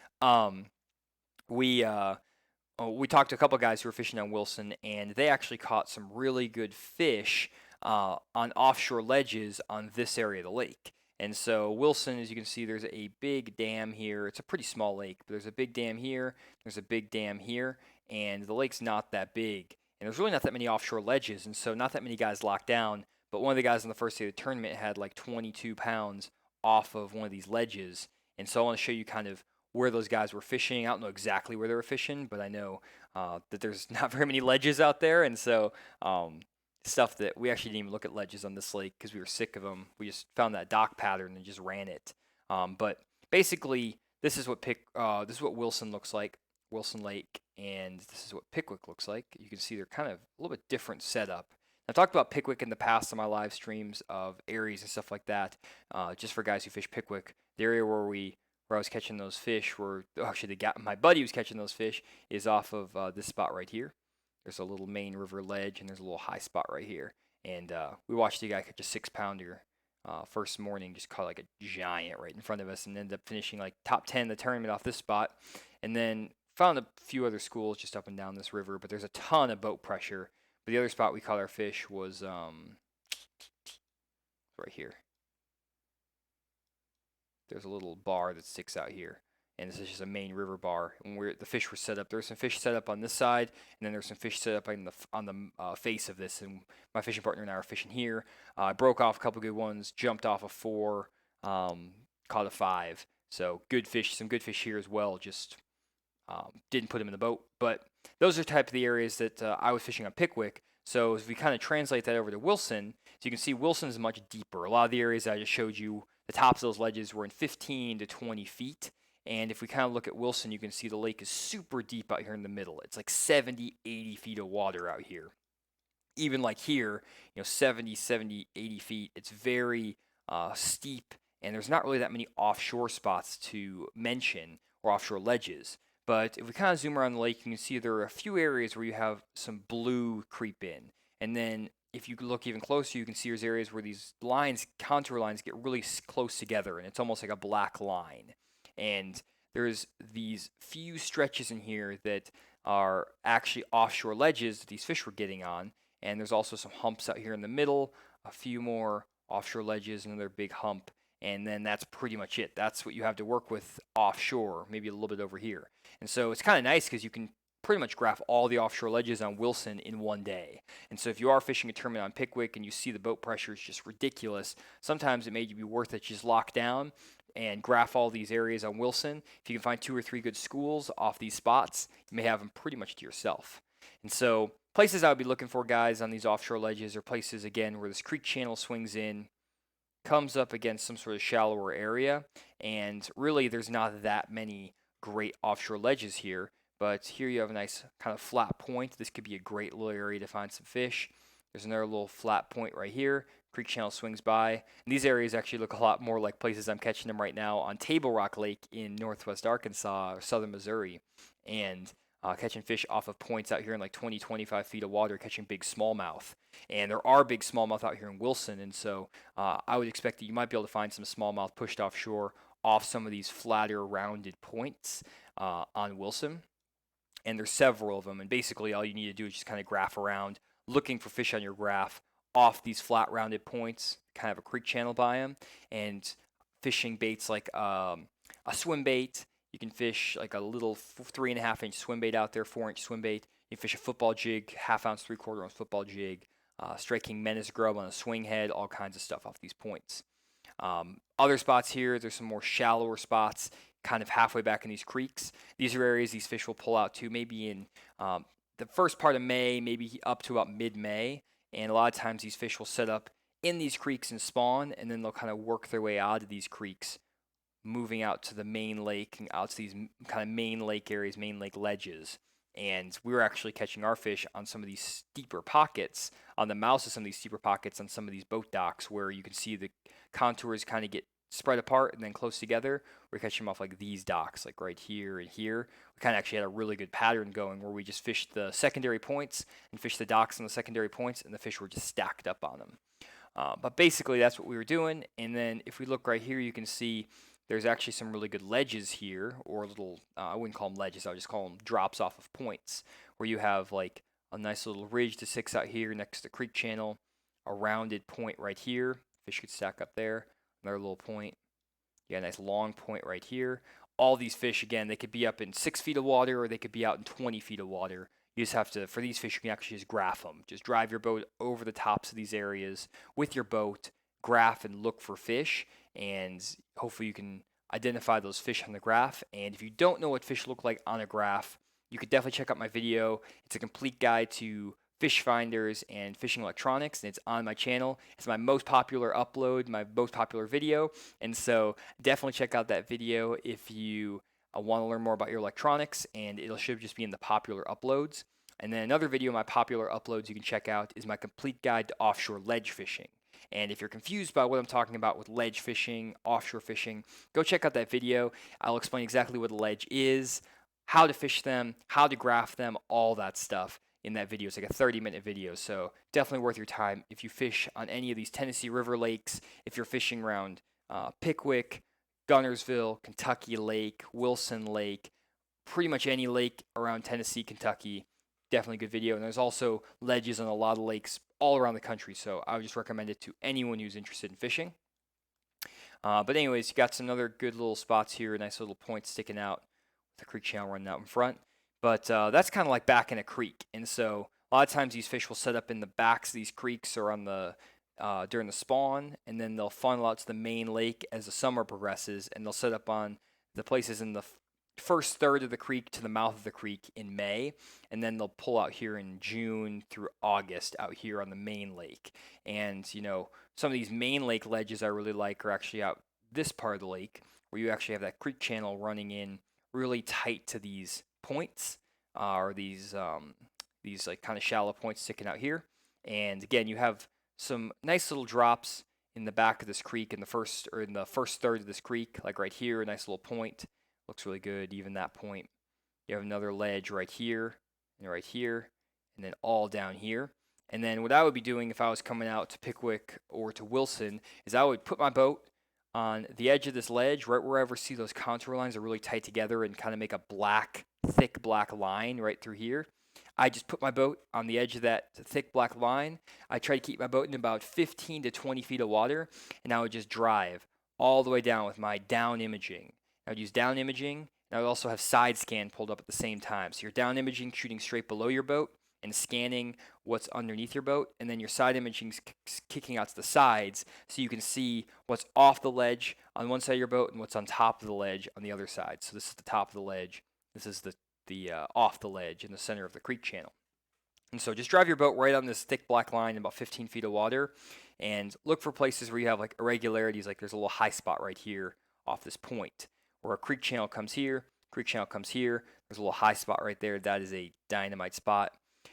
we talked to a couple guys who were fishing on Wilson, and they actually caught some really good fish on offshore ledges on this area of the lake. And so Wilson, as you can see, there's a big dam here. It's a pretty small lake, but there's a big dam here. There's a big dam here, and the lake's not that big. And there's really not that many offshore ledges, and so not that many guys locked down. But one of the guys on the first day of the tournament had like 22 pounds off of one of these ledges. And so I want to show you kind of where those guys were fishing. I don't know exactly where they were fishing, but I know that there's not very many ledges out there. And so stuff that we actually didn't even look at ledges on this lake because we were sick of them. We just found that dock pattern and just ran it. But basically, this is what Wilson looks like. Wilson Lake, and this is what Pickwick looks like. You can see they're kind of a little bit different setup. I've talked about Pickwick in the past on my live streams of areas and stuff like that. Just for guys who fish Pickwick, the area where I was catching those fish, my buddy was catching those fish, is off of this spot right here. There's a little main river ledge, and there's a little high spot right here. and we watched a guy catch a 6-pounder first morning, just caught like a giant right in front of us, and ended up finishing like top 10 in the tournament off this spot. And then found a few other schools just up and down this river, but there's a ton of boat pressure. But the other spot we caught our fish was right here. There's a little bar that sticks out here, and this is just a main river bar. And where the fish were set up, there's some fish set up on this side, and then there's some fish set up on the face of this. And my fishing partner and I are fishing here. I broke off a couple good ones, jumped off a 4, caught a 5. So good fish, some good fish here as well. Just didn't put them in the boat, but those are type of the areas that I was fishing on Pickwick. So as we kind of translate that over to Wilson, so you can see Wilson is much deeper. A lot of the areas I just showed you, the tops of those ledges were in 15 to 20 feet. And if we kind of look at Wilson, you can see the lake is super deep out here in the middle. It's like 70, 80 feet of water out here. Even like here, 70, 80 feet. It's very steep, and there's not really that many offshore spots to mention or offshore ledges. But if we kind of zoom around the lake, you can see there are a few areas where you have some blue creep in. And then if you look even closer, you can see there's areas where these lines, contour lines, get really close together, and it's almost like a black line. And there's these few stretches in here that are actually offshore ledges that these fish were getting on. And there's also some humps out here in the middle, a few more offshore ledges, another big hump. And then that's pretty much it. That's what you have to work with offshore, maybe a little bit over here. And so it's kind of nice because you can pretty much graph all the offshore ledges on Wilson in one day. And so if you are fishing a tournament on Pickwick and you see the boat pressure is just ridiculous, sometimes it may be worth it to just lock down and graph all these areas on Wilson. If you can find 2 or 3 good schools off these spots, you may have them pretty much to yourself. And so places I would be looking for, guys, on these offshore ledges are places, again, where this creek channel swings in, comes up against some sort of shallower area, and really there's not that many great offshore ledges here, but here you have a nice kind of flat point. This could be a great little area to find some fish. There's another little flat point right here. Creek channel swings by. And these areas actually look a lot more like places I'm catching them right now on Table Rock Lake in northwest Arkansas or southern Missouri. And catching fish off of points out here in like 20, 25 feet of water, catching big smallmouth. And there are big smallmouth out here in Wilson, and so I would expect that you might be able to find some smallmouth pushed offshore off some of these flatter, rounded points on Wilson. And there's several of them, and basically all you need to do is just kind of graph around, looking for fish on your graph off these flat, rounded points, kind of a creek channel by them, and fishing baits like a swim bait. You can fish like a little 3.5-inch swim bait out there, 4-inch swim bait. You can fish a football jig, 1/2 ounce, 3/4 ounce football jig, striking menace grub on a swing head, all kinds of stuff off these points. Other spots here, there's some more shallower spots, kind of halfway back in these creeks. These are areas these fish will pull out to, maybe in the first part of May, maybe up to about mid-May. And a lot of times these fish will set up in these creeks and spawn, and then they'll kind of work their way out of these creeks, moving out to the main lake and out to these kind of main lake areas, main lake ledges. And we were actually catching our fish on some of these steeper pockets, on the mouths of some of these steeper pockets on some of these boat docks where you can see the contours kind of get spread apart and then close together. We're catching them off like these docks, like right here and here. We kind of actually had a really good pattern going where we just fished the secondary points and fished the docks on the secondary points, and the fish were just stacked up on them. But basically that's what we were doing. And then if we look right here, you can see there's actually some really good ledges here, or little, I wouldn't call them ledges, I would just call them drops off of points, where you have like a nice little ridge that sticks out here next to the creek channel, a rounded point right here, fish could stack up there, another little point, you got a nice long point right here. All these fish, again, they could be up in 6 feet of water, or they could be out in 20 feet of water. You just have to, for these fish, you can actually just graph them. Just drive your boat over the tops of these areas with your boat, graph and look for fish, and hopefully you can identify those fish on the graph. And if you don't know what fish look like on a graph, you could definitely check out my video. It's a complete guide to fish finders and fishing electronics, and it's on my channel. It's my most popular upload, my most popular video, and so definitely check out that video if you want to learn more about your electronics, and it should just be in the popular uploads. And then another video of my popular uploads you can check out is my complete guide to offshore ledge fishing. And if you're confused by what I'm talking about with ledge fishing, offshore fishing, go check out that video. I'll explain exactly what a ledge is, how to fish them, how to graph them, all that stuff. in that video. It's like a 30-minute video, so definitely worth your time if you fish on any of these Tennessee River lakes. If you're fishing around Pickwick, Gunnersville, Kentucky Lake, Wilson Lake, pretty much any lake around Tennessee, Kentucky, definitely a good video. And there's also ledges on a lot of lakes all around the country, so I would just recommend it to anyone who's interested in fishing. But anyways, you got some other good little spots here, nice little points sticking out with the creek channel running out in front. But that's kind of like back in a creek, and so a lot of times these fish will set up in the backs of these creeks or on the during the spawn, and then they'll funnel out to the main lake as the summer progresses, and they'll set up on the places in the first third of the creek to the mouth of the creek in May, and then they'll pull out here in June through August out here on the main lake. And some of these main lake ledges I really like are actually out this part of the lake where you actually have that creek channel running in really tight to these points or these like kind of shallow points sticking out here. And again, you have some nice little drops in the back of this creek in the first third of this creek, like right here, a nice little point. Looks really good, even that point. You have another ledge right here, and then all down here. And then what I would be doing if I was coming out to Pickwick or to Wilson is I would put my boat on the edge of this ledge, right wherever see those contour lines are really tight together and kind of make a thick black line right through here. I just put my boat on the edge of that thick black line. I try to keep my boat in about 15 to 20 feet of water, and I would just drive all the way down with my down imaging. I would use down imaging, and I would also have side scan pulled up at the same time. So your down imaging shooting straight below your boat and scanning what's underneath your boat, and then your side imaging kicking out to the sides so you can see what's off the ledge on one side of your boat and what's on top of the ledge on the other side. So this is the top of the ledge. This is the off the ledge in the center of the creek channel. And so just drive your boat right on this thick black line in about 15 feet of water and look for places where you have like irregularities, like there's a little high spot right here off this point where a creek channel comes here, there's a little high spot right there. That is a dynamite spot.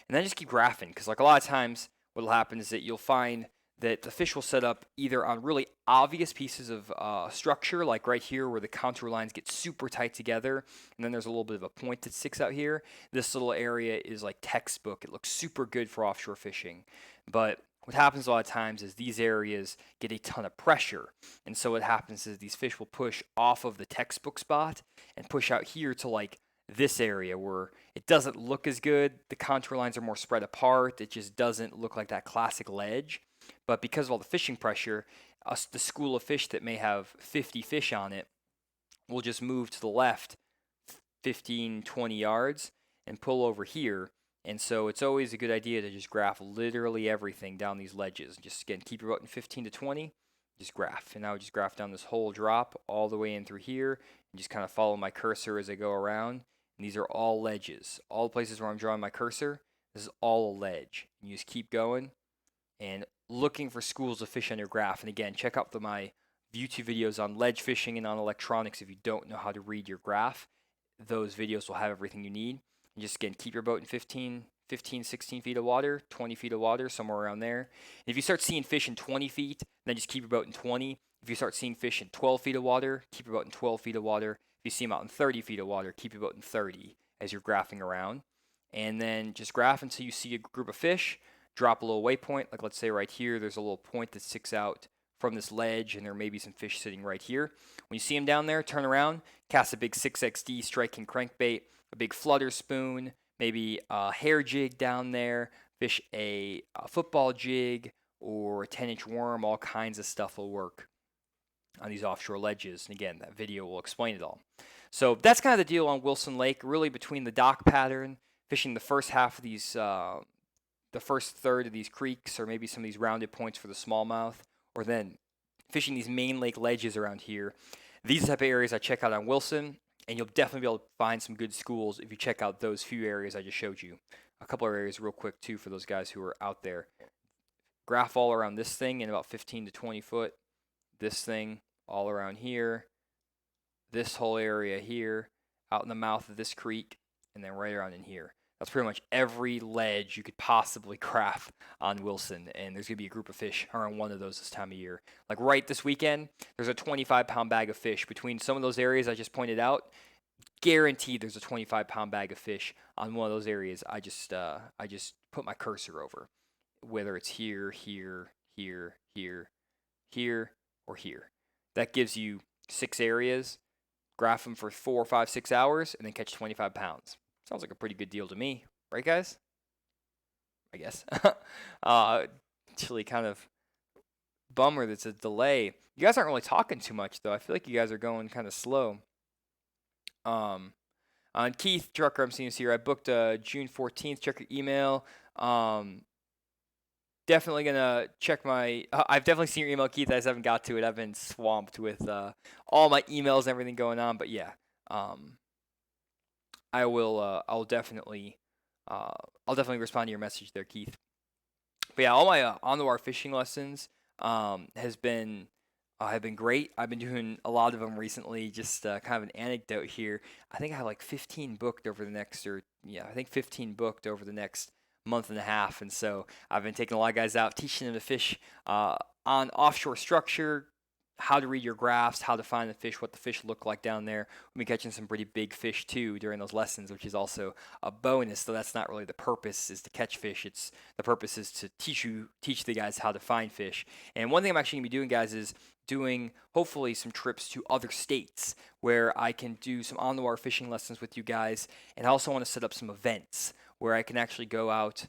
And then just keep graphing, because like a lot of times what will happen is that you'll find that the fish will set up either on really obvious pieces of structure, like right here where the contour lines get super tight together, and then there's a little bit of a point that sticks out here. This little area is like textbook. It looks super good for offshore fishing. But what happens a lot of times is these areas get a ton of pressure. And so what happens is these fish will push off of the textbook spot and push out here to like this area where it doesn't look as good. The contour lines are more spread apart. It just doesn't look like that classic ledge. But because of all the fishing pressure, the school of fish that may have 50 fish on it will just move to the left 15, 20 yards and pull over here. And so it's always a good idea to just graph literally everything down these ledges. Just again, keep your boat in 15 to 20, just graph. And I would just graph down this whole drop all the way in through here and just kind of follow my cursor as I go around. And these are all ledges. All the places where I'm drawing my cursor, this is all a ledge. And you just keep going and looking for schools of fish on your graph. And again, check out my YouTube videos on ledge fishing and on electronics if you don't know how to read your graph. Those videos will have everything you need. And just again, keep your boat in 15, 16 feet of water, 20 feet of water, somewhere around there. And if you start seeing fish in 20 feet, then just keep your boat in 20. If you start seeing fish in 12 feet of water, keep your boat in 12 feet of water. If you see them out in 30 feet of water, keep your boat in 30 as you're graphing around. And then just graph until you see a group of fish. Drop a little waypoint, like let's say right here, there's a little point that sticks out from this ledge, and there may be some fish sitting right here. When you see them down there, turn around, cast a big 6XD striking crankbait, a big flutter spoon, maybe a hair jig down there, fish a football jig or a 10-inch worm. All kinds of stuff will work on these offshore ledges. And again, that video will explain it all. So that's kind of the deal on Wilson Lake, really between the dock pattern, fishing the first half of these the first third of these creeks, or maybe some of these rounded points for the smallmouth, or then fishing these main lake ledges around here. These type of areas I check out on Wilson, and you'll definitely be able to find some good schools if you check out those few areas I just showed you. A couple of areas real quick too for those guys who are out there. Graph all around this thing in about 15 to 20 foot. This thing all around here. This whole area here, out in the mouth of this creek, and then right around in here. That's pretty much every ledge you could possibly graph on Wilson, and there's going to be a group of fish around one of those this time of year. Like right this weekend, there's a 25-pound bag of fish between some of those areas I just pointed out. guaranteed there's a 25-pound bag of fish on one of those areas. I just put my cursor over, whether it's here, here, here, here, here, or here. That gives you 6 areas. Graph them for 4, 5, 6 hours, and then catch 25 pounds. Sounds like a pretty good deal to me, right, guys? I guess. Actually, kind of bummer that's a delay. You guys aren't really talking too much, though. I feel like you guys are going kind of slow. On Keith Drucker, I'm seeing this here. I booked June 14th. Check your email. Definitely gonna check my. I've definitely seen your email, Keith. I just haven't got to it. I've been swamped with all my emails and everything going on. But yeah, I will. I'll definitely respond to your message there, Keith. But yeah, all my on the water fishing lessons have been great. I've been doing a lot of them recently. Just kind of an anecdote here. I think I have like 15 booked over the next, or yeah, I think 15 booked over the next month and a half. And so I've been taking a lot of guys out, teaching them to fish on offshore structure, how to read your graphs, how to find the fish, what the fish look like down there. We've been catching some pretty big fish too during those lessons, which is also a bonus. Though that's not really the purpose, is to catch fish. It's the purpose is to teach the guys how to find fish. And one thing I'm actually gonna be doing, guys, is doing hopefully some trips to other states where I can do some on the water fishing lessons with you guys. And I also want to set up some events where I can actually go out,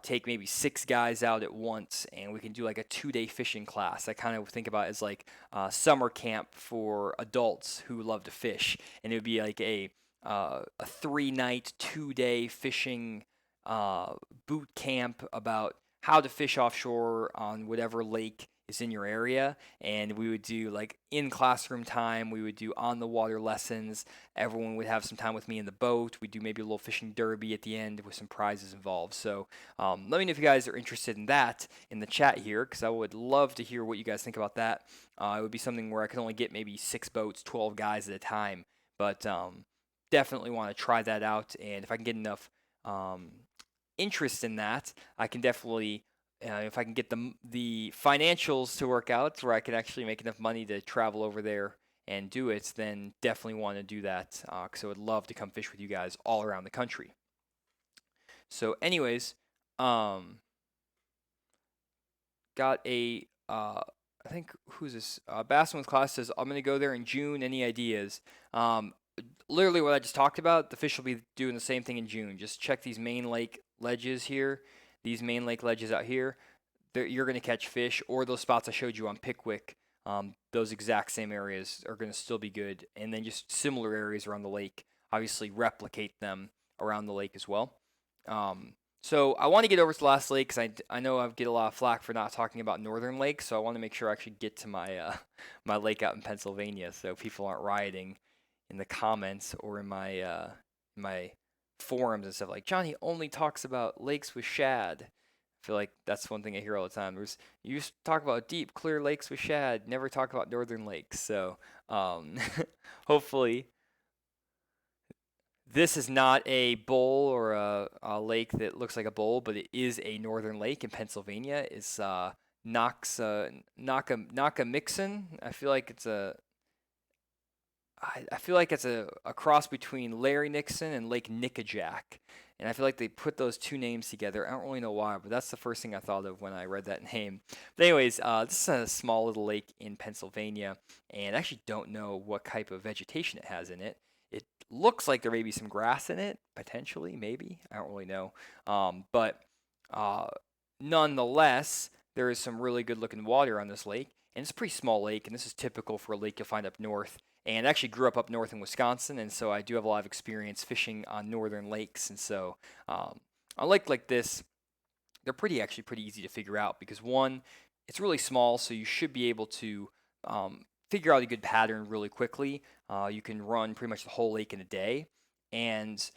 take maybe 6 guys out at once, and we can do like a 2-day fishing class. I kind of think about it as like summer camp for adults who love to fish, and it would be like a 3-night, 2-day fishing boot camp about how to fish offshore on whatever lake is in your area. And we would do like in classroom time, we would do on the water lessons. Everyone would have some time with me in the boat. We'd do maybe a little fishing derby at the end with some prizes involved. So let me know if you guys are interested in that in the chat here, because I would love to hear what you guys think about that. It would be something where I could only get maybe 6 boats, 12 guys at a time, but definitely want to try that out. And if I can get enough interest in that, I can definitely, if I can get the financials to work out where I can actually make enough money to travel over there and do it, then definitely want to do that, because I would love to come fish with you guys all around the country. So anyways, got a, I think, who's this? Bassman's class says, I'm going to go there in June. Any ideas? Literally what I just talked about, the fish will be doing the same thing in June. Just check these main lake ledges here, these main lake ledges out here. You're going to catch fish, or those spots I showed you on Pickwick. Those exact same areas are going to still be good. And then just similar areas around the lake, obviously replicate them around the lake as well. So I want to get over to the last lake, because I know I get a lot of flack for not talking about northern lakes. So I want to make sure I actually get to my my lake out in Pennsylvania, so people aren't rioting in the comments or in my forums and stuff like, Johnny only talks about lakes with shad. I feel like that's one thing I hear all the time. You just talk about deep, clear lakes with shad, never talk about northern lakes. So hopefully this is not a bowl or a lake that looks like a bowl, but it is a northern lake in Pennsylvania. It's Nockamixon. I feel like it's a cross between Larry Nixon and Lake Nickajack. And I feel like they put those two names together. I don't really know why, but that's the first thing I thought of when I read that name. But anyways, this is a small little lake in Pennsylvania, and I actually don't know what type of vegetation it has in it. It looks like there may be some grass in it, potentially, maybe. I don't really know. But nonetheless, there is some really good looking water on this lake. And it's a pretty small lake, and this is typical for a lake you'll find up north. And I actually grew up north in Wisconsin, and so I do have a lot of experience fishing on northern lakes. And so a lake like this, they're actually pretty easy to figure out, because one, it's really small, so you should be able to figure out a good pattern really quickly. You can run pretty much the whole lake in a day. And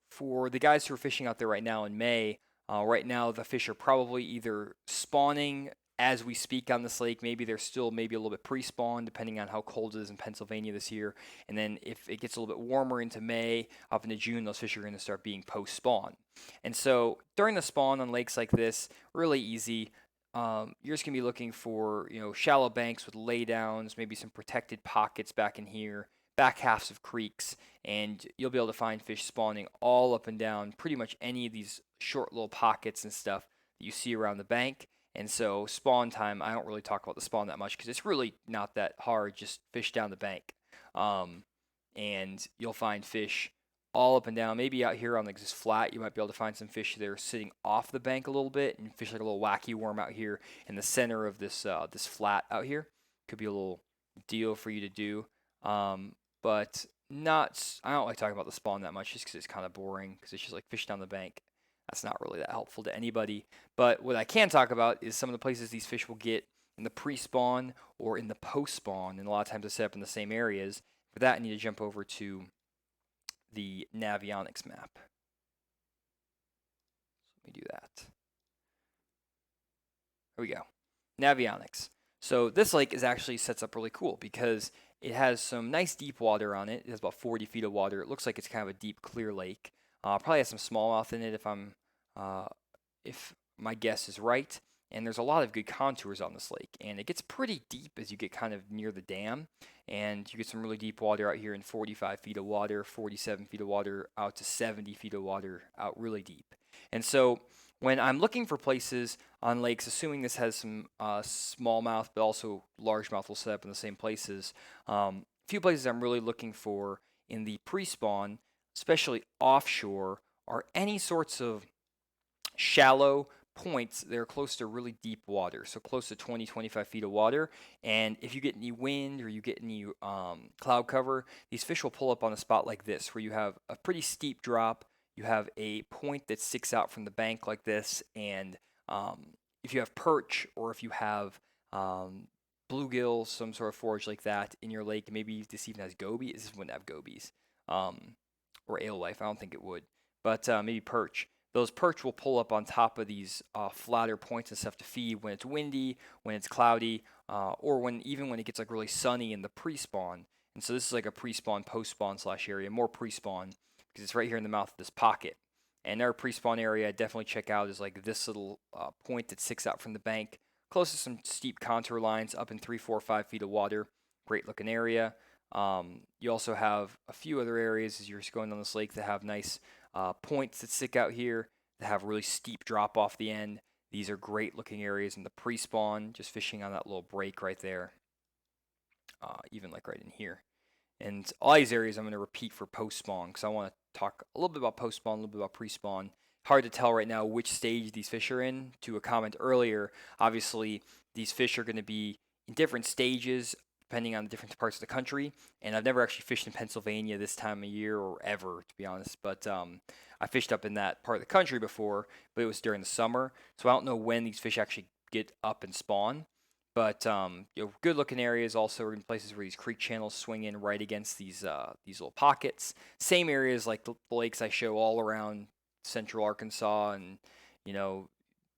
for the guys who are fishing out there right now in May, right now the fish are probably either spawning as we speak on this lake. Maybe they're still maybe a little bit pre-spawn, depending on how cold it is in Pennsylvania this year. And then if it gets a little bit warmer into May, up into June, those fish are going to start being post-spawn. And so during the spawn on lakes like this, really easy. You're just going to be looking for shallow banks with laydowns, maybe some protected pockets back in here. back halves of creeks, and you'll be able to find fish spawning all up and down pretty much any of these short little pockets and stuff that you see around the bank. And so spawn time, I don't really talk about the spawn that much because it's really not that hard. Just fish down the bank, um, and you'll find fish all up and down. Maybe out here on like this flat, you might be able to find some fish that are sitting off the bank a little bit, and fish like a little wacky worm out here in the center of this this flat out here. Could be a little deal for you to do, but not. I don't like talking about the spawn that much just because it's kind of boring. Because it's just like fish down the bank. That's not really that helpful to anybody. But what I can talk about is some of the places these fish will get in the pre-spawn or in the post-spawn, and a lot of times they're set up in the same areas. For that, I need to jump over to the Navionics map. Let me do that. Here we go. Navionics. So this lake is actually sets up really cool because it has some nice deep water on it. It has about 40 feet of water. It looks like it's kind of a deep, clear lake. Probably has some smallmouth in it if my guess is right. And there's a lot of good contours on this lake, and it gets pretty deep as you get kind of near the dam, and you get some really deep water out here in 45 feet of water, 47 feet of water, out to 70 feet of water, out really deep. And so when I'm looking for places on lakes, assuming this has some smallmouth, but also largemouth will set up in the same places, a few places I'm really looking for in the pre-spawn, especially offshore, are any sorts of shallow points that are close to really deep water, so close to 20-25 feet of water. And if you get any wind or you get any cloud cover, these fish will pull up on a spot like this where you have a pretty steep drop, you have a point that sticks out from the bank like this, and if you have perch or if you have bluegill, some sort of forage like that in your lake, maybe this even has gobies. This wouldn't have gobies, or alewife. I don't think it would, but maybe perch. Those perch will pull up on top of these flatter points and stuff to feed when it's windy, when it's cloudy, or even when it gets like really sunny in the pre-spawn. And so this is like a pre-spawn, post-spawn / area, more pre-spawn because it's right here in the mouth of this pocket. And our pre-spawn area I'd definitely check out is like this little point that sticks out from the bank, close to some steep contour lines, up in 3, 4, 5 feet of water. Great looking area. You also have a few other areas as you're going down this lake that have nice points that stick out here that have really steep drop off the end. These are great looking areas in the pre-spawn, just fishing on that little break right there, even like right in here. And all these areas I'm going to repeat for post-spawn because I want to talk a little bit about post-spawn, a little bit about pre-spawn. Hard to tell right now which stage these fish are in. To a comment earlier, obviously these fish are going to be in different stages depending on the different parts of the country. And I've never actually fished in Pennsylvania this time of year or ever, to be honest. But I fished up in that part of the country before, but it was during the summer. So I don't know when these fish actually get up and spawn. But good looking areas also are in places where these creek channels swing in right against these little pockets. Same areas like the lakes I show all around central Arkansas and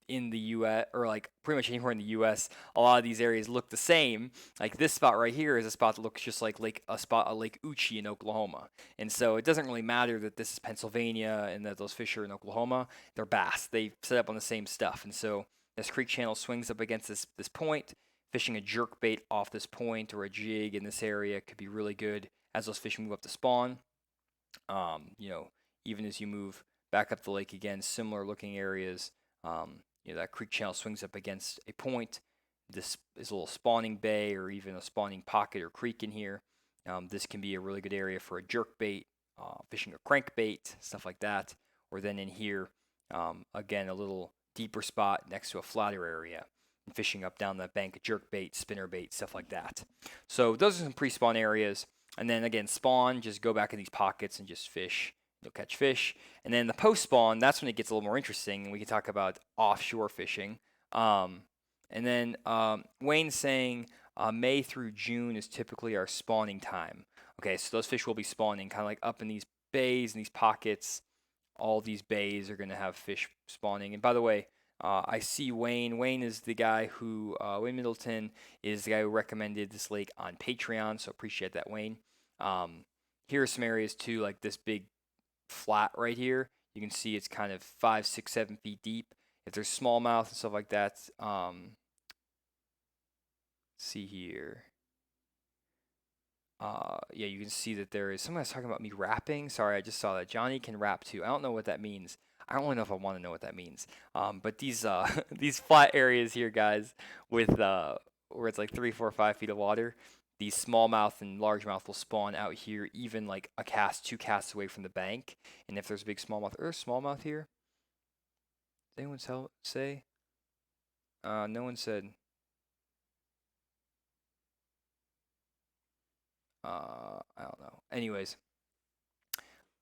in the U.S. or like pretty much anywhere in the U.S. A lot of these areas look the same. Like this spot right here is a spot that looks just like Lake Uchee in Oklahoma. And so it doesn't really matter that this is Pennsylvania and that those fish are in Oklahoma. They're bass. They set up on the same stuff. And so this creek channel swings up against this point. Fishing a jerk bait off this point or a jig in this area could be really good as those fish move up to spawn. Even as you move back up the lake again, similar looking areas. That creek channel swings up against a point. This is a little spawning bay or even a spawning pocket or creek in here. This can be a really good area for a jerk bait, fishing a crankbait, stuff like that. Or then in here, again, a little deeper spot next to a flatter area. And fishing up down that bank, jerk bait, spinner bait, stuff like that. So those are some pre-spawn areas. And then again, spawn, just go back in these pockets and just fish. You'll catch fish. And then the post-spawn, that's when it gets a little more interesting. And we can talk about offshore fishing. And then Wayne's saying May through June is typically our spawning time. Okay, so those fish will be spawning kind of like up in these bays and these pockets. All these bays are going to have fish spawning. And by the way, I see Wayne. Wayne is the guy who, Wayne Middleton is the guy who recommended this lake on Patreon, so appreciate that, Wayne. Here are some areas too, like this big flat right here. You can see it's kind of 5, 6, 7 feet deep. If there's smallmouth and stuff like that, see here. Yeah, you can see that there is someone was talking about me rapping. Sorry, I just saw that. Johnny can rap too. I don't know what that means. I don't really know if I want to know what that means. But these these flat areas here, guys, with where it's like 3, 4, 5 feet of water, these smallmouth and largemouth will spawn out here, even like a cast, 2 casts away from the bank. And if there's a big smallmouth or smallmouth here, did anyone say? No one said. I don't know. Anyways,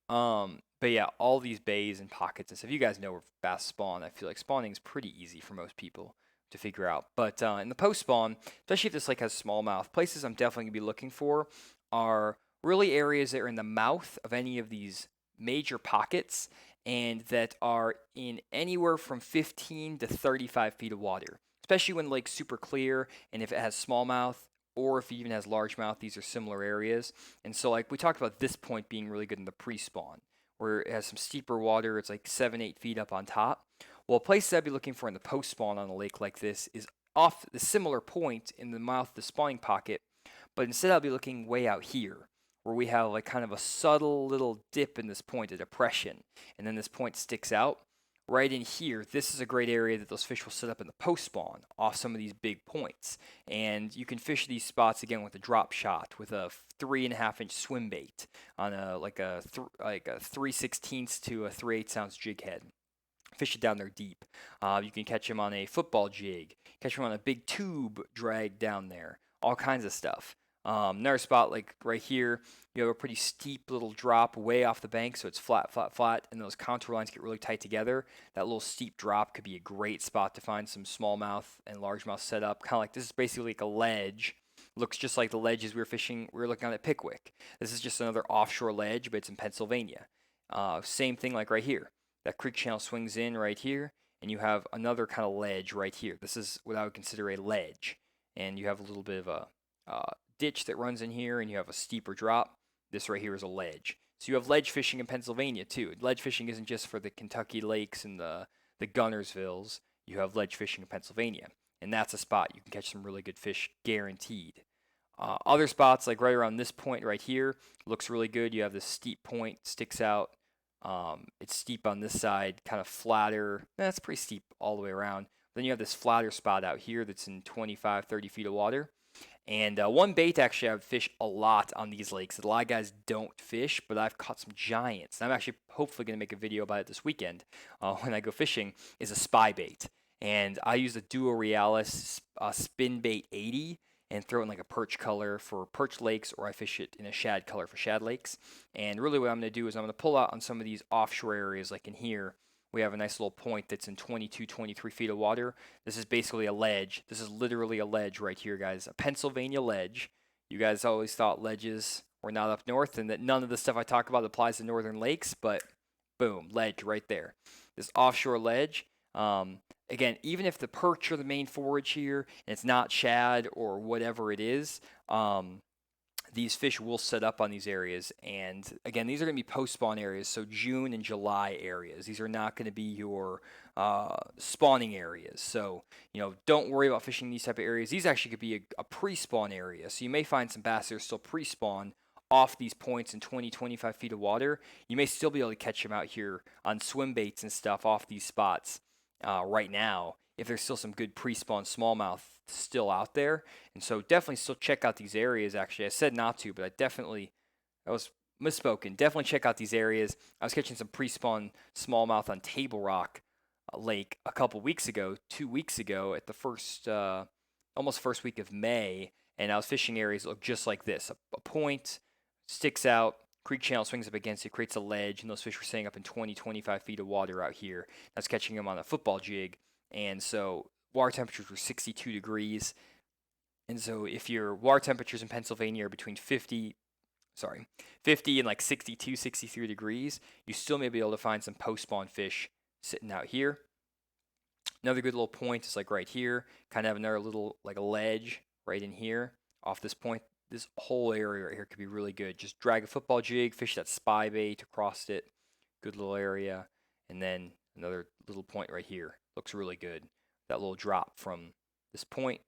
but yeah, all these bays and pockets and stuff. You guys know where bass spawn. I feel like spawning is pretty easy for most people to figure out. But in the post spawn, especially if this lake has smallmouth, places I'm definitely gonna be looking for are really areas that are in the mouth of any of these major pockets and that are in anywhere from 15 to 35 feet of water. Especially when the lake's super clear and if it has smallmouth or if it even has largemouth, these are similar areas. And so, like we talked about this point being really good in the pre-spawn, where it has some steeper water. It's like 7, 8 feet up on top. Well, a place I'd be looking for in the post-spawn on a lake like this is off the similar point in the mouth of the spawning pocket, but instead I'll be looking way out here, where we have like kind of a subtle little dip in this point, a depression, and then this point sticks out. Right in here, this is a great area that those fish will set up in the post spawn off some of these big points. And you can fish these spots again with a drop shot, with a 3.5 inch swim bait on a like a 3/16 to a 3/8 ounce jig head. Fish it down there deep. You can catch them on a football jig, catch them on a big tube drag down there, all kinds of stuff. Another spot like right here, you have a pretty steep little drop way off the bank, so it's flat, flat, flat, and those contour lines get really tight together. That little steep drop could be a great spot to find some smallmouth and largemouth set up. Kind of like this is basically like a ledge. Looks just like the ledges we were looking at Pickwick. This is just another offshore ledge, but it's in Pennsylvania. Same thing like right here. That creek channel swings in right here, and you have another kind of ledge right here. This is what I would consider a ledge, and you have a little bit of a ditch that runs in here, and you have a steeper drop. This right here is a ledge. So you have ledge fishing in Pennsylvania too. Ledge fishing isn't just for the Kentucky lakes and the Gunnersvilles. You have ledge fishing in Pennsylvania, and that's a spot you can catch some really good fish guaranteed. Other spots like right around this point right here looks really good. You have this steep point sticks out. It's steep on this side, kind of flatter. That's pretty steep all the way around. Then you have this flatter spot out here that's in 25, 30 feet of water. And one bait actually I would fish a lot on these lakes that a lot of guys don't fish, but I've caught some giants. I'm actually hopefully going to make a video about it this weekend when I go fishing, is a spy bait. And I use the Duo Realis Spin Bait 80 and throw it in like a perch color for perch lakes, or I fish it in a shad color for shad lakes. And really what I'm going to do is I'm going to pull out on some of these offshore areas like in here. We have a nice little point that's in 22, 23 feet of water. This is basically a ledge. This is literally a ledge right here, guys. A Pennsylvania ledge. You guys always thought ledges were not up north and that none of the stuff I talk about applies to northern lakes, but boom, ledge right there. This offshore ledge. Again, even if the perch are the main forage here and it's not shad or whatever it is, these fish will set up on these areas. And again, these are going to be post-spawn areas, so June and July areas. These are not going to be your spawning areas. So, don't worry about fishing these type of areas. These actually could be a pre-spawn area. So you may find some bass that are still pre-spawn off these points in 20, 25 feet of water. You may still be able to catch them out here on swim baits and stuff off these spots right now, if there's still some good pre-spawn smallmouth still out there. And so definitely still check out these areas. Actually, I said not to, but I was misspoken. Definitely check out these areas. I was catching some pre-spawn smallmouth on Table Rock Lake a couple weeks ago, 2 weeks ago, at the almost first week of May, and I was fishing areas that look just like this. A point sticks out, creek channel swings up against it, creates a ledge, and those fish were staying up in 20, 25 feet of water out here. I was catching them on a football jig, and so water temperatures were 62 degrees. And so if your water temperatures in Pennsylvania are between 50 and like 62, 63 degrees, you still may be able to find some post-spawn fish sitting out here. Another good little point is like right here, kind of have another little like a ledge right in here off this point. This whole area right here could be really good. Just drag a football jig, fish that spy bait across it. Good little area. And then another little point right here. Looks really good. That little drop from this point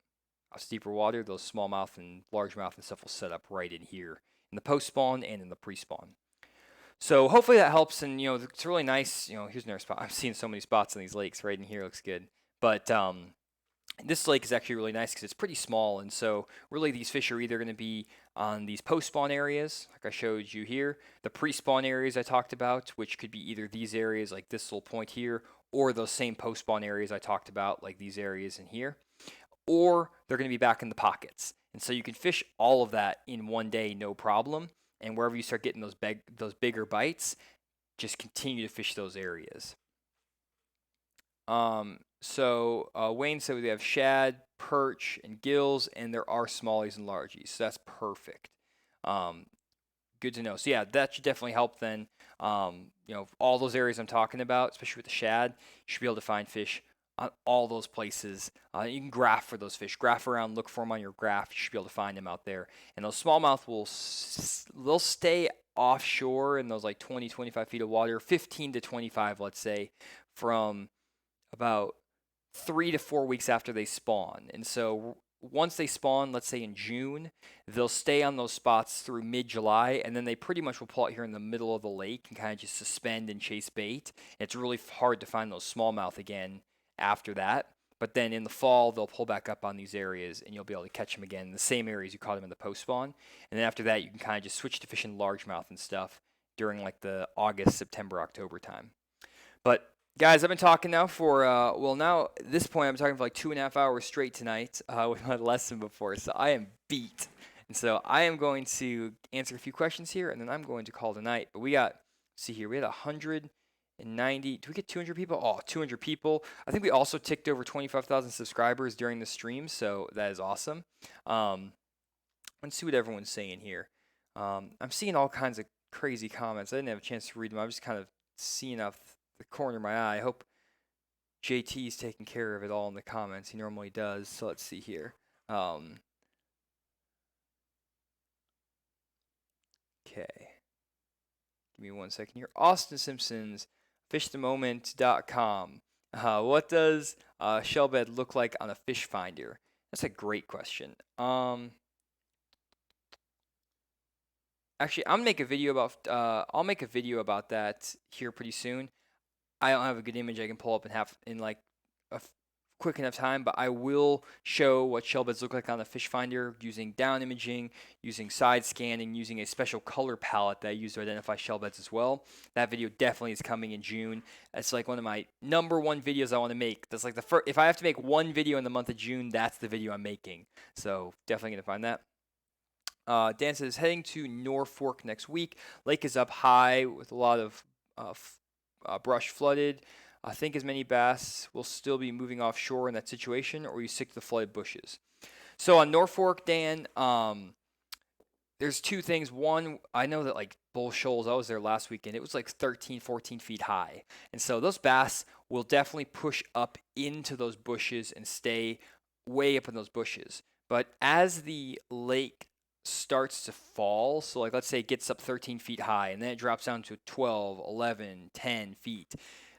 deeper water, those smallmouth and largemouth and stuff will set up right in here in the post spawn and in the pre spawn. So hopefully that helps, and it's really nice. Here's another spot. I'm seeing so many spots on these lakes. Right in here looks good, but this lake is actually really nice because it's pretty small, and so really these fish are either going to be on these post-spawn areas, like I showed you here, the pre-spawn areas I talked about, which could be either these areas like this little point here, or those same post-spawn areas I talked about, like these areas in here, or they're going to be back in the pockets. And so you can fish all of that in one day, no problem. And wherever you start getting those bigger bites, just continue to fish those areas. Wayne said we have shad, perch, and gills, and there are smallies and largies. So that's perfect. Good to know. So yeah, that should definitely help then. All those areas I'm talking about, especially with the shad, you should be able to find fish on all those places. You can graph for those fish. Graph around, look for them on your graph. You should be able to find them out there. And those smallmouth they'll stay offshore in those like 20, 25 feet of water, 15 to 25, let's say, from about 3 to 4 weeks after they spawn. And so once they spawn, let's say in June, they'll stay on those spots through mid-July, and then they pretty much will pull out here in the middle of the lake and kind of just suspend and chase bait. And it's really hard to find those smallmouth again after that. But then in the fall, they'll pull back up on these areas, and you'll be able to catch them again in the same areas you caught them in the post-spawn. And then after that, you can kind of just switch to fishing largemouth and stuff during like the August, September, October time. But guys, I've been talking now for, now at this point, I'm talking for like 2.5 hours straight tonight with my lesson before, so I am beat. And so I am going to answer a few questions here, and then I'm going to call tonight. But we had 190. Did we get 200 people? Oh, 200 people. I think we also ticked over 25,000 subscribers during the stream, so that is awesome. Let's see what everyone's saying here. I'm seeing all kinds of crazy comments. I didn't have a chance to read them. I'm just kind of seeing off the corner of my eye. I hope JT's taking care of it all in the comments. He normally does. So let's see here. Okay. Give me 1 second here. Austin Simpsons, fishthemoment.com. What does a shell bed look like on a fish finder? That's a great question. Actually, I'll make a video about that here pretty soon. I don't have a good image I can pull up in like a quick enough time, but I will show what shell beds look like on the fish finder using down imaging, using side scanning, using a special color palette that I use to identify shell beds as well. That video definitely is coming in June. It's like one of my number one videos I want to make. That's like if I have to make one video in the month of June, that's the video I'm making. So definitely gonna find that. Dan says heading to Norfolk next week. Lake is up high with a lot of brush flooded. I think as many bass will still be moving offshore in that situation, or you stick to the flooded bushes. So on Norfolk, Dan, there's two things. One, I know that like Bull Shoals, I was there last weekend, it was like 13, 14 feet high. And so those bass will definitely push up into those bushes and stay way up in those bushes. But as the lake starts to fall, so like let's say it gets up 13 feet high and then it drops down to 12, 11, 10 feet.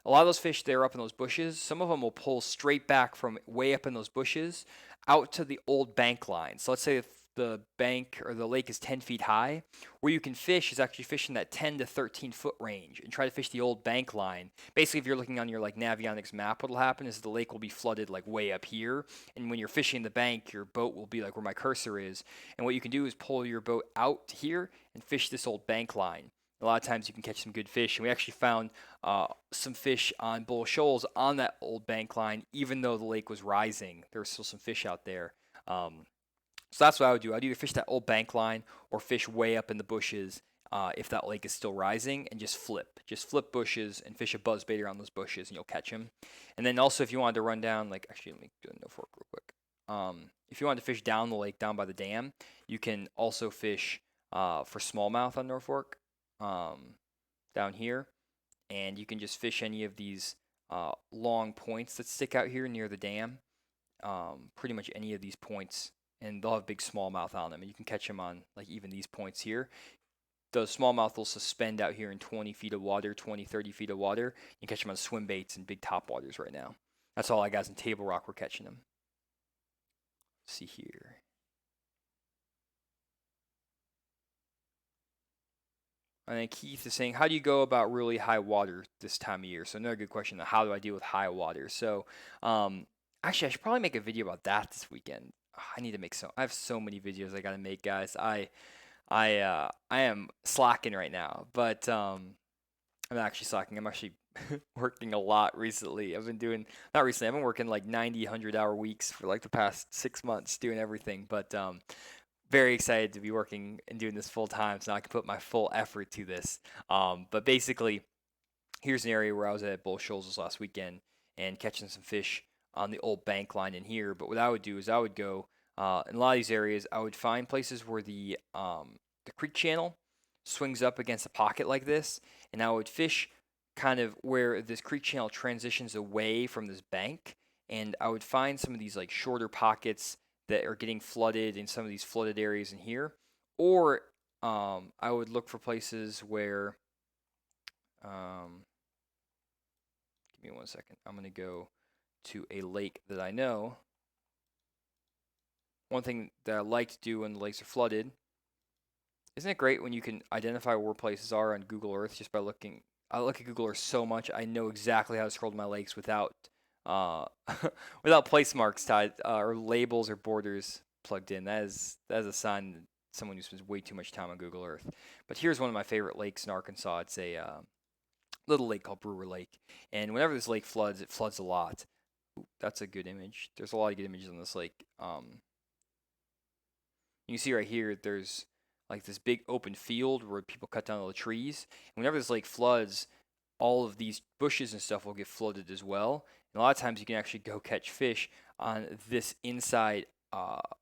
A lot of those fish, they're up in those bushes. Some of them will pull straight back from way up in those bushes out to the old bank line. So let's say if the bank or the lake is 10 feet high, where you can fish is actually fishing that 10 to 13 foot range and try to fish the old bank line. Basically, if you're looking on your like Navionics map, what'll happen is the lake will be flooded like way up here. And when you're fishing the bank, your boat will be like where my cursor is. And what you can do is pull your boat out here and fish this old bank line. A lot of times you can catch some good fish. And we actually found some fish on Bull Shoals on that old bank line, even though the lake was rising. There was still some fish out there. So that's what I would do. I'd either fish that old bank line or fish way up in the bushes if that lake is still rising, and just flip. Just flip bushes and fish a buzzbait around those bushes, and you'll catch them. And then also if you wanted to run down, like actually let me do a no fork real quick. If you wanted to fish down the lake, down by the dam, you can also fish for smallmouth on Norfolk down here. And you can just fish any of these long points that stick out here near the dam. Pretty much any of these points. And they'll have big smallmouth on them, and you can catch them on like even these points here. The smallmouth will suspend out here in 20 feet of water, 20, 30 feet of water. You can catch them on swim baits and big top waters right now. That's all I got in Table Rock. We're catching them. Let's see here. And then Keith is saying, how do you go about really high water this time of year? So another good question. How do I deal with high water? So actually, I should probably make a video about that this weekend. I need to make I have so many videos I gotta make, guys. I am slacking right now, but I'm not actually slacking. I'm actually working a lot recently. I've been doing not recently. I've been working like 90, 100-hour weeks for like the past 6 months doing everything. But very excited to be working and doing this full time, so now I can put my full effort to this. But basically, here's an area where I was at Bull Shoals this last weekend and catching some fish on the old bank line in here. But what I would do is I would go in a lot of these areas. I would find places where the creek channel swings up against a pocket like this, and I would fish kind of where this creek channel transitions away from this bank, and I would find some of these like shorter pockets that are getting flooded in some of these flooded areas in here, or I would look for places where give me 1 second. I'm going to go to a lake that I know. One thing that I like to do when the lakes are flooded, isn't it great when you can identify where places are on Google Earth just by looking? I look at Google Earth so much, I know exactly how to scroll to my lakes without uh, without place marks tied or labels or borders plugged in. That is a sign that someone who spends way too much time on Google Earth. But here's one of my favorite lakes in Arkansas. It's a little lake called Brewer Lake, and whenever this lake floods, it floods a lot. Ooh, that's a good image. There's a lot of good images on this lake. You can see right here, there's like this big open field where people cut down all the trees. And whenever this lake floods, all of these bushes and stuff will get flooded as well. And a lot of times you can actually go catch fish on this inside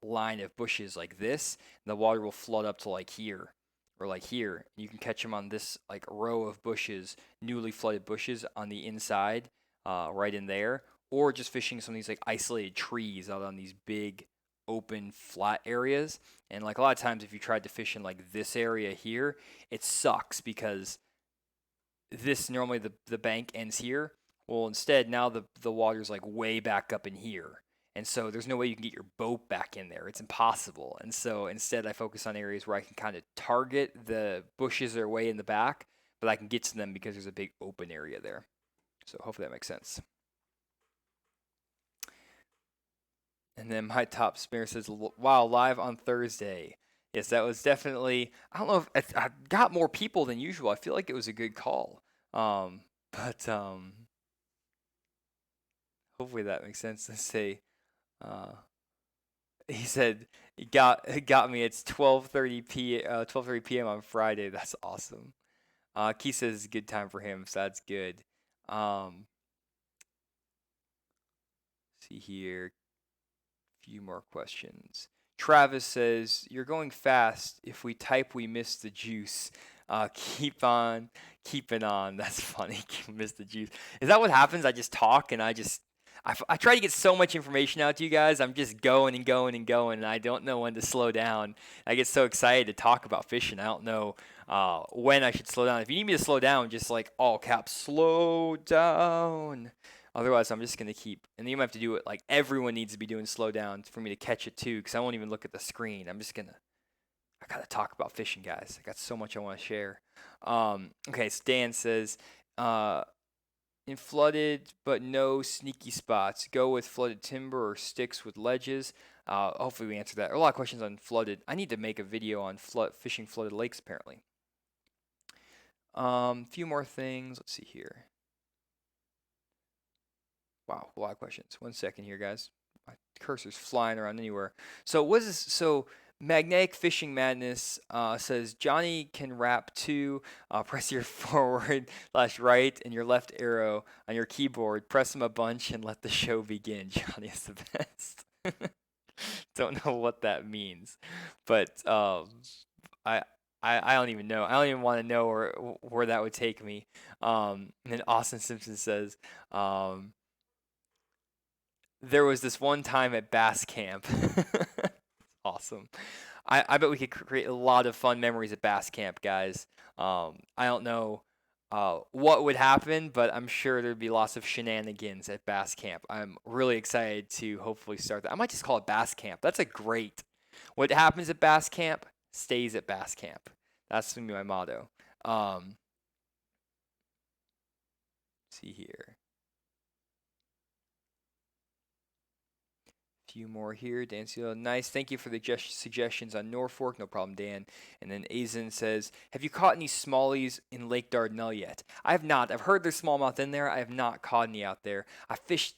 line of bushes like this. And the water will flood up to like here or like here. You can catch them on this like row of bushes, newly flooded bushes on the inside, right in there. Or just fishing some of these like isolated trees out on these big open flat areas. And like a lot of times if you tried to fish in like this area here, it sucks because this normally the bank ends here. Well, instead now the water's like way back up in here. And so there's no way you can get your boat back in there. It's impossible. And so instead I focus on areas where I can kind of target the bushes that are way in the back, but I can get to them because there's a big open area there. So hopefully that makes sense. And then my top smear says, wow, live on Thursday. Yes, that was definitely, I don't know if I got more people than usual. I feel like it was a good call. But hopefully that makes sense. Let's say, he said, it got me. It's 12:30 p.m. on Friday. That's awesome. Keith says it's a good time for him, so that's good. See here. Few more questions. Travis says, you're going fast. If we type, we miss the juice. Keep on keeping on. That's funny. Miss the juice. Is that what happens? I just talk and I try to get so much information out to you guys. I'm just going and going and going, and I don't know when to slow down. I get so excited to talk about fishing. I don't know when I should slow down. If you need me to slow down, just like all caps, slow down. Otherwise, I'm just going to keep. And then you might have to do it like everyone needs to be doing slow down for me to catch it too, because I won't even look at the screen. I got to talk about fishing, guys. I got so much I want to share. Okay, so Dan says, in flooded but no sneaky spots, go with flooded timber or sticks with ledges. Hopefully we answered that. There are a lot of questions on flooded. I need to make a video on fishing flooded lakes, apparently. Few more things. Let's see here. Wow, a lot of questions. 1 second here, guys. My cursor's flying around anywhere. So what is this? So Magnetic Fishing Madness says Johnny can rap too. Press your forward/right and your left arrow on your keyboard. Press them a bunch and let the show begin. Johnny is the best. Don't know what that means, but I don't even know. I don't even want to know where that would take me. And then Austin Simpson says, there was this one time at bass camp. Awesome. I bet we could create a lot of fun memories at bass camp, guys. I don't know what would happen, but I'm sure there'd be lots of shenanigans at Bass Camp. I'm really excited to hopefully start that. I might just call it Bass Camp. That's a great. What happens at Bass Camp stays at Bass Camp. That's gonna be my motto. See here. Few more here. Dan Cielo, nice. Thank you for the suggestions on Norfolk. No problem, Dan. And then Azen says, have you caught any smallies in Lake Dardanelle yet? I have not. I've heard there's smallmouth in there. I have not caught any out there. I fished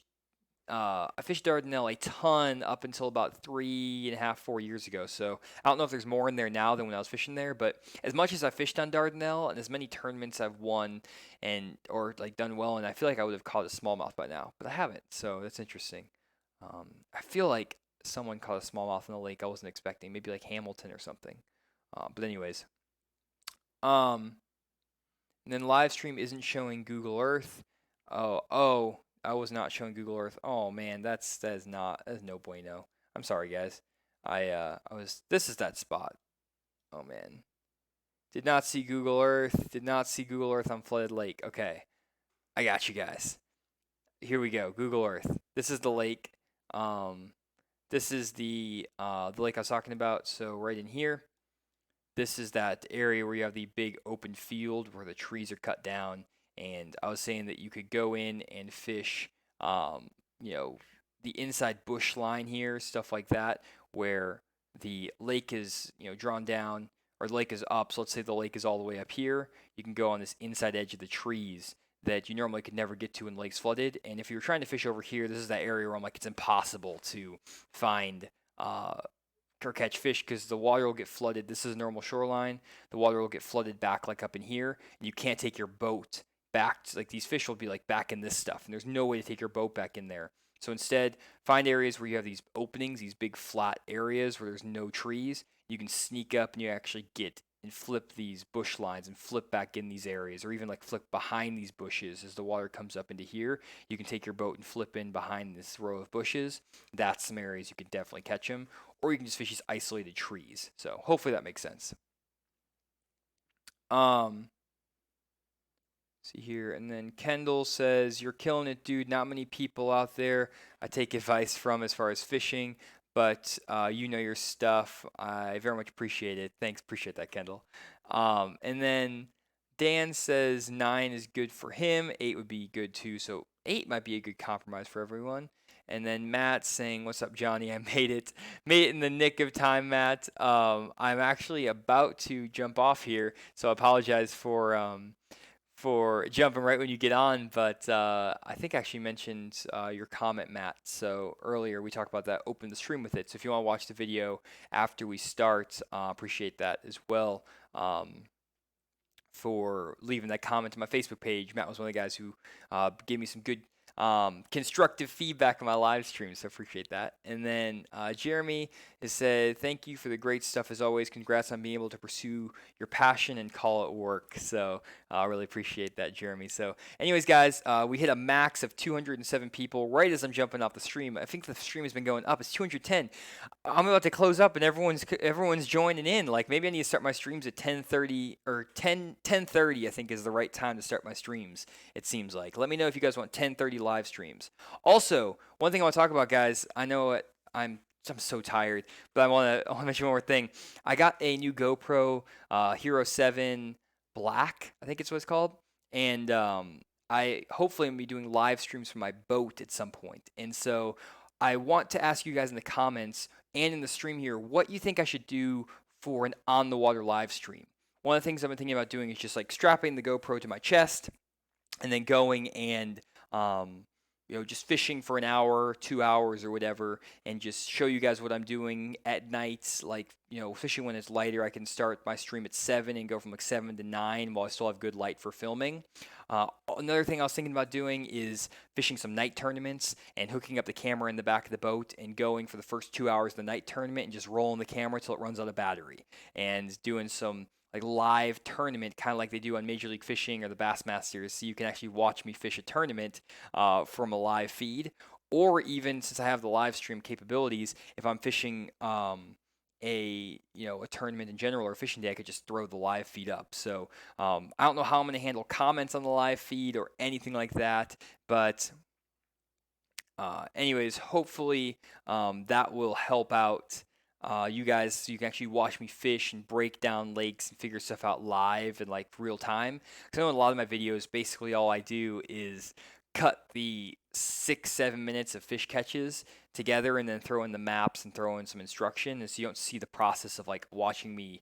Dardanelle a ton up until about 3.5, 4 years ago. So I don't know if there's more in there now than when I was fishing there. But as much as I fished on Dardanelle and as many tournaments I've won and or like done well, and I feel like I would have caught a smallmouth by now, but I haven't. So that's interesting. I feel like someone caught a smallmouth in the lake I wasn't expecting, maybe like Hamilton or something. But anyways, and then live stream isn't showing Google Earth. Oh, I was not showing Google Earth. Oh man, that is no bueno. I'm sorry guys. I was this is that spot. Oh man. Did not see Google Earth. Did not see Google Earth on flooded lake. Okay. I got you guys. Here we go. Google Earth. This is the lake. This is the lake I was talking about. So right in here, this is that area where you have the big open field where the trees are cut down. And I was saying that you could go in and fish, the inside bush line here, stuff like that, where the lake is, drawn down or the lake is up. So let's say the lake is all the way up here. You can go on this inside edge of the trees that you normally could never get to when the lake's flooded. And if you're trying to fish over here, this is that area where I'm like, it's impossible to find or catch fish because the water will get flooded. This is a normal shoreline. The water will get flooded back like up in here, and you can't take your boat back. Like these fish will be like back in this stuff, and there's no way to take your boat back in there. So instead, find areas where you have these openings, these big flat areas where there's no trees. You can sneak up and you actually get and flip these bush lines and flip back in these areas, or even like flip behind these bushes as the water comes up into here. You can take your boat and flip in behind this row of bushes. That's some areas you can definitely catch them, or you can just fish these isolated trees. So hopefully that makes sense. See here, and then Kendall says, you're killing it, dude. Not many people out there I take advice from as far as fishing, but you know your stuff. I very much appreciate it. Thanks, appreciate that, Kendall. And then Dan says 9 is good for him. 8 would be good too. So 8 might be a good compromise for everyone. And then Matt saying, "What's up, Johnny? I made it in the nick of time, Matt. I'm actually about to jump off here, so I apologize for jumping right when you get on, but I think I actually mentioned your comment, Matt. So earlier we talked about that. Open the stream with it. So if you want to watch the video after we start, appreciate that as well. For leaving that comment to my Facebook page. Matt was one of the guys who gave me some good constructive feedback on my live stream, so appreciate that. And then Jeremy has said, thank you for the great stuff as always. Congrats on being able to pursue your passion and call it work. So I really appreciate that, Jeremy. So anyways, guys, we hit a max of 207 people right as I'm jumping off the stream. I think the stream has been going up. It's 210. I'm about to close up and everyone's joining in. Like maybe I need to start my streams at 10:30 or 10:30 I think is the right time to start my streams. It seems like. Let me know if you guys want 10:30 live streams. Also, one thing I want to talk about, guys. I know I'm so tired, but I want to mention one more thing. I got a new GoPro Hero 7 Black, I think it's what it's called, and I hopefully am be doing live streams from my boat at some point. And so I want to ask you guys in the comments and in the stream here what you think I should do for an on the water live stream. One of the things I've been thinking about doing is just like strapping the GoPro to my chest and then going and just fishing for an hour, 2 hours or whatever, and just show you guys what I'm doing at nights. Like, fishing when it's lighter, I can start my stream at 7 and go from like 7 to 9 while I still have good light for filming. Another thing I was thinking about doing is fishing some night tournaments and hooking up the camera in the back of the boat and going for the first 2 hours of the night tournament and just rolling the camera till it runs out of battery and doing some like live tournament, kind of like they do on Major League Fishing or the Bassmasters, so you can actually watch me fish a tournament from a live feed. Or even, since I have the live stream capabilities, if I'm fishing a tournament in general or a fishing day, I could just throw the live feed up. So I don't know how I'm going to handle comments on the live feed or anything like that, but anyways, hopefully that will help out you guys so you can actually watch me fish and break down lakes and figure stuff out live and like real time. Because I know in a lot of my videos, basically all I do is cut the 6-7 minutes of fish catches together and then throw in the maps and throw in some instruction. And so you don't see the process of like watching me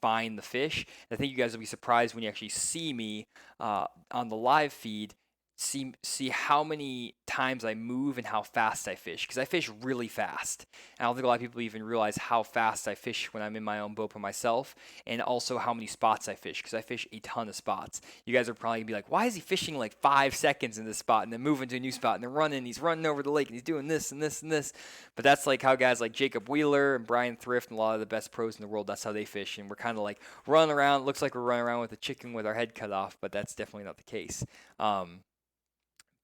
find the fish. And I think you guys will be surprised when you actually see me on the live feed see how many times I move and how fast I fish because I fish really fast. And I don't think a lot of people even realize how fast I fish when I'm in my own boat by myself, and also how many spots I fish because I fish a ton of spots. You guys are probably gonna be like, why is he fishing like 5 seconds in this spot and then moving to a new spot and then running? He's running over the lake and he's doing this and this and this. But that's like how guys like Jacob Wheeler and Brian Thrift and a lot of the best pros in the world, that's how they fish. And we're kind of like running around. It looks like we're running around with a chicken with our head cut off, but that's definitely not the case.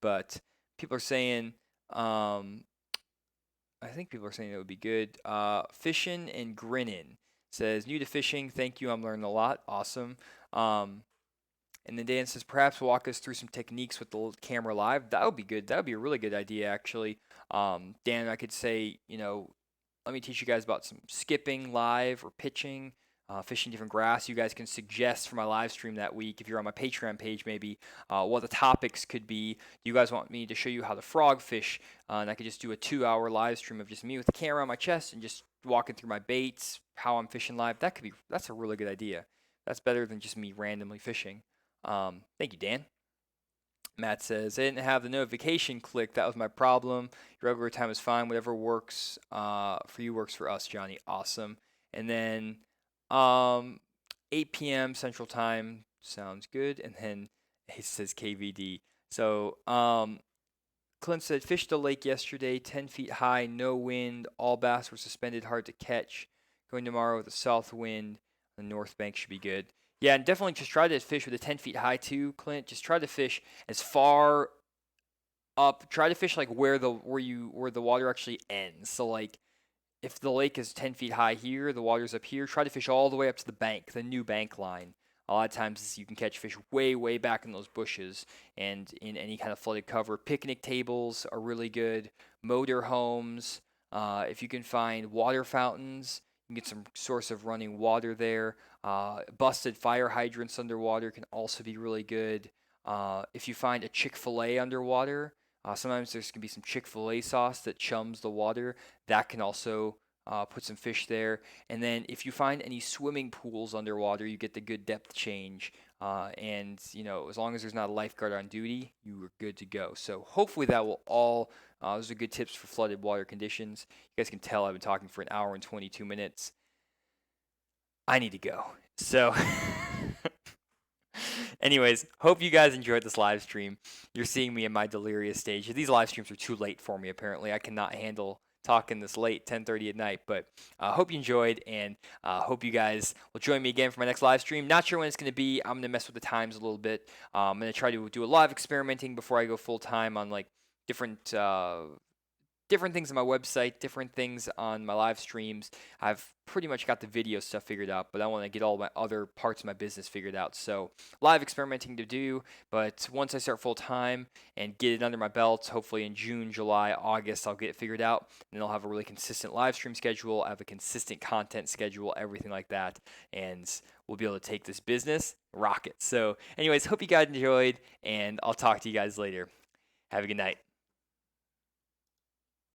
But people are saying, I think people are saying it would be good. Fishing and grinning says, new to fishing. Thank you. I'm learning a lot. Awesome. And then Dan says, perhaps walk us through some techniques with the camera live. That would be good. That would be a really good idea, actually. Dan, I could say, let me teach you guys about some skipping live or pitching. Fishing different grass. You guys can suggest for my live stream that week, if you're on my Patreon page, maybe what the topics could be. You guys want me to show you how to frog fish, and I could just do a 2-hour live stream of just me with the camera on my chest and just walking through my baits, how I'm fishing live. That's a really good idea. That's better than just me randomly fishing. Thank you, Dan. Matt says, I didn't have the notification click. That was my problem. Your regular time is fine. Whatever works for you works for us, Johnny. Awesome. And then 8 p.m. Central Time sounds good. And then he says KVD. So Clint said, fished the lake yesterday, 10 feet high, no wind. All bass were suspended, hard to catch. Going tomorrow with a south wind. The north bank should be good. Yeah, and definitely just try to fish with a 10 feet high too, Clint. Just try to fish as far up. Try to fish like where the water actually ends. So like if the lake is 10 feet high here, the water's up here, try to fish all the way up to the bank, the new bank line. A lot of times you can catch fish way, way back in those bushes and in any kind of flooded cover. Picnic tables are really good. Motor homes. If you can find water fountains, you can get some source of running water there. Busted fire hydrants underwater can also be really good. If you find a Chick-fil-A underwater, sometimes there's going to be some Chick-fil-A sauce that chums the water. That can also put some fish there. And then if you find any swimming pools underwater, you get the good depth change. And, as long as there's not a lifeguard on duty, you are good to go. So hopefully that will all, those are good tips for flooded water conditions. You guys can tell I've been talking for 1 hour and 22 minutes. I need to go. So... Anyways, hope you guys enjoyed this live stream. You're seeing me in my delirious stage. These live streams are too late for me, apparently. I cannot handle talking this late, 10:30 at night. But I hope you enjoyed, and hope you guys will join me again for my next live stream. Not sure when it's going to be. I'm going to mess with the times a little bit. I'm going to try to do a lot of experimenting before I go full-time on, like, different things on my website, different things on my live streams. I've pretty much got the video stuff figured out, but I want to get all my other parts of my business figured out. So live experimenting to do, but once I start full time and get it under my belt, hopefully in June, July, August, I'll get it figured out, and I'll have a really consistent live stream schedule. I have a consistent content schedule, everything like that, and we'll be able to take this business, rock it. So anyways, hope you guys enjoyed, and I'll talk to you guys later. Have a good night.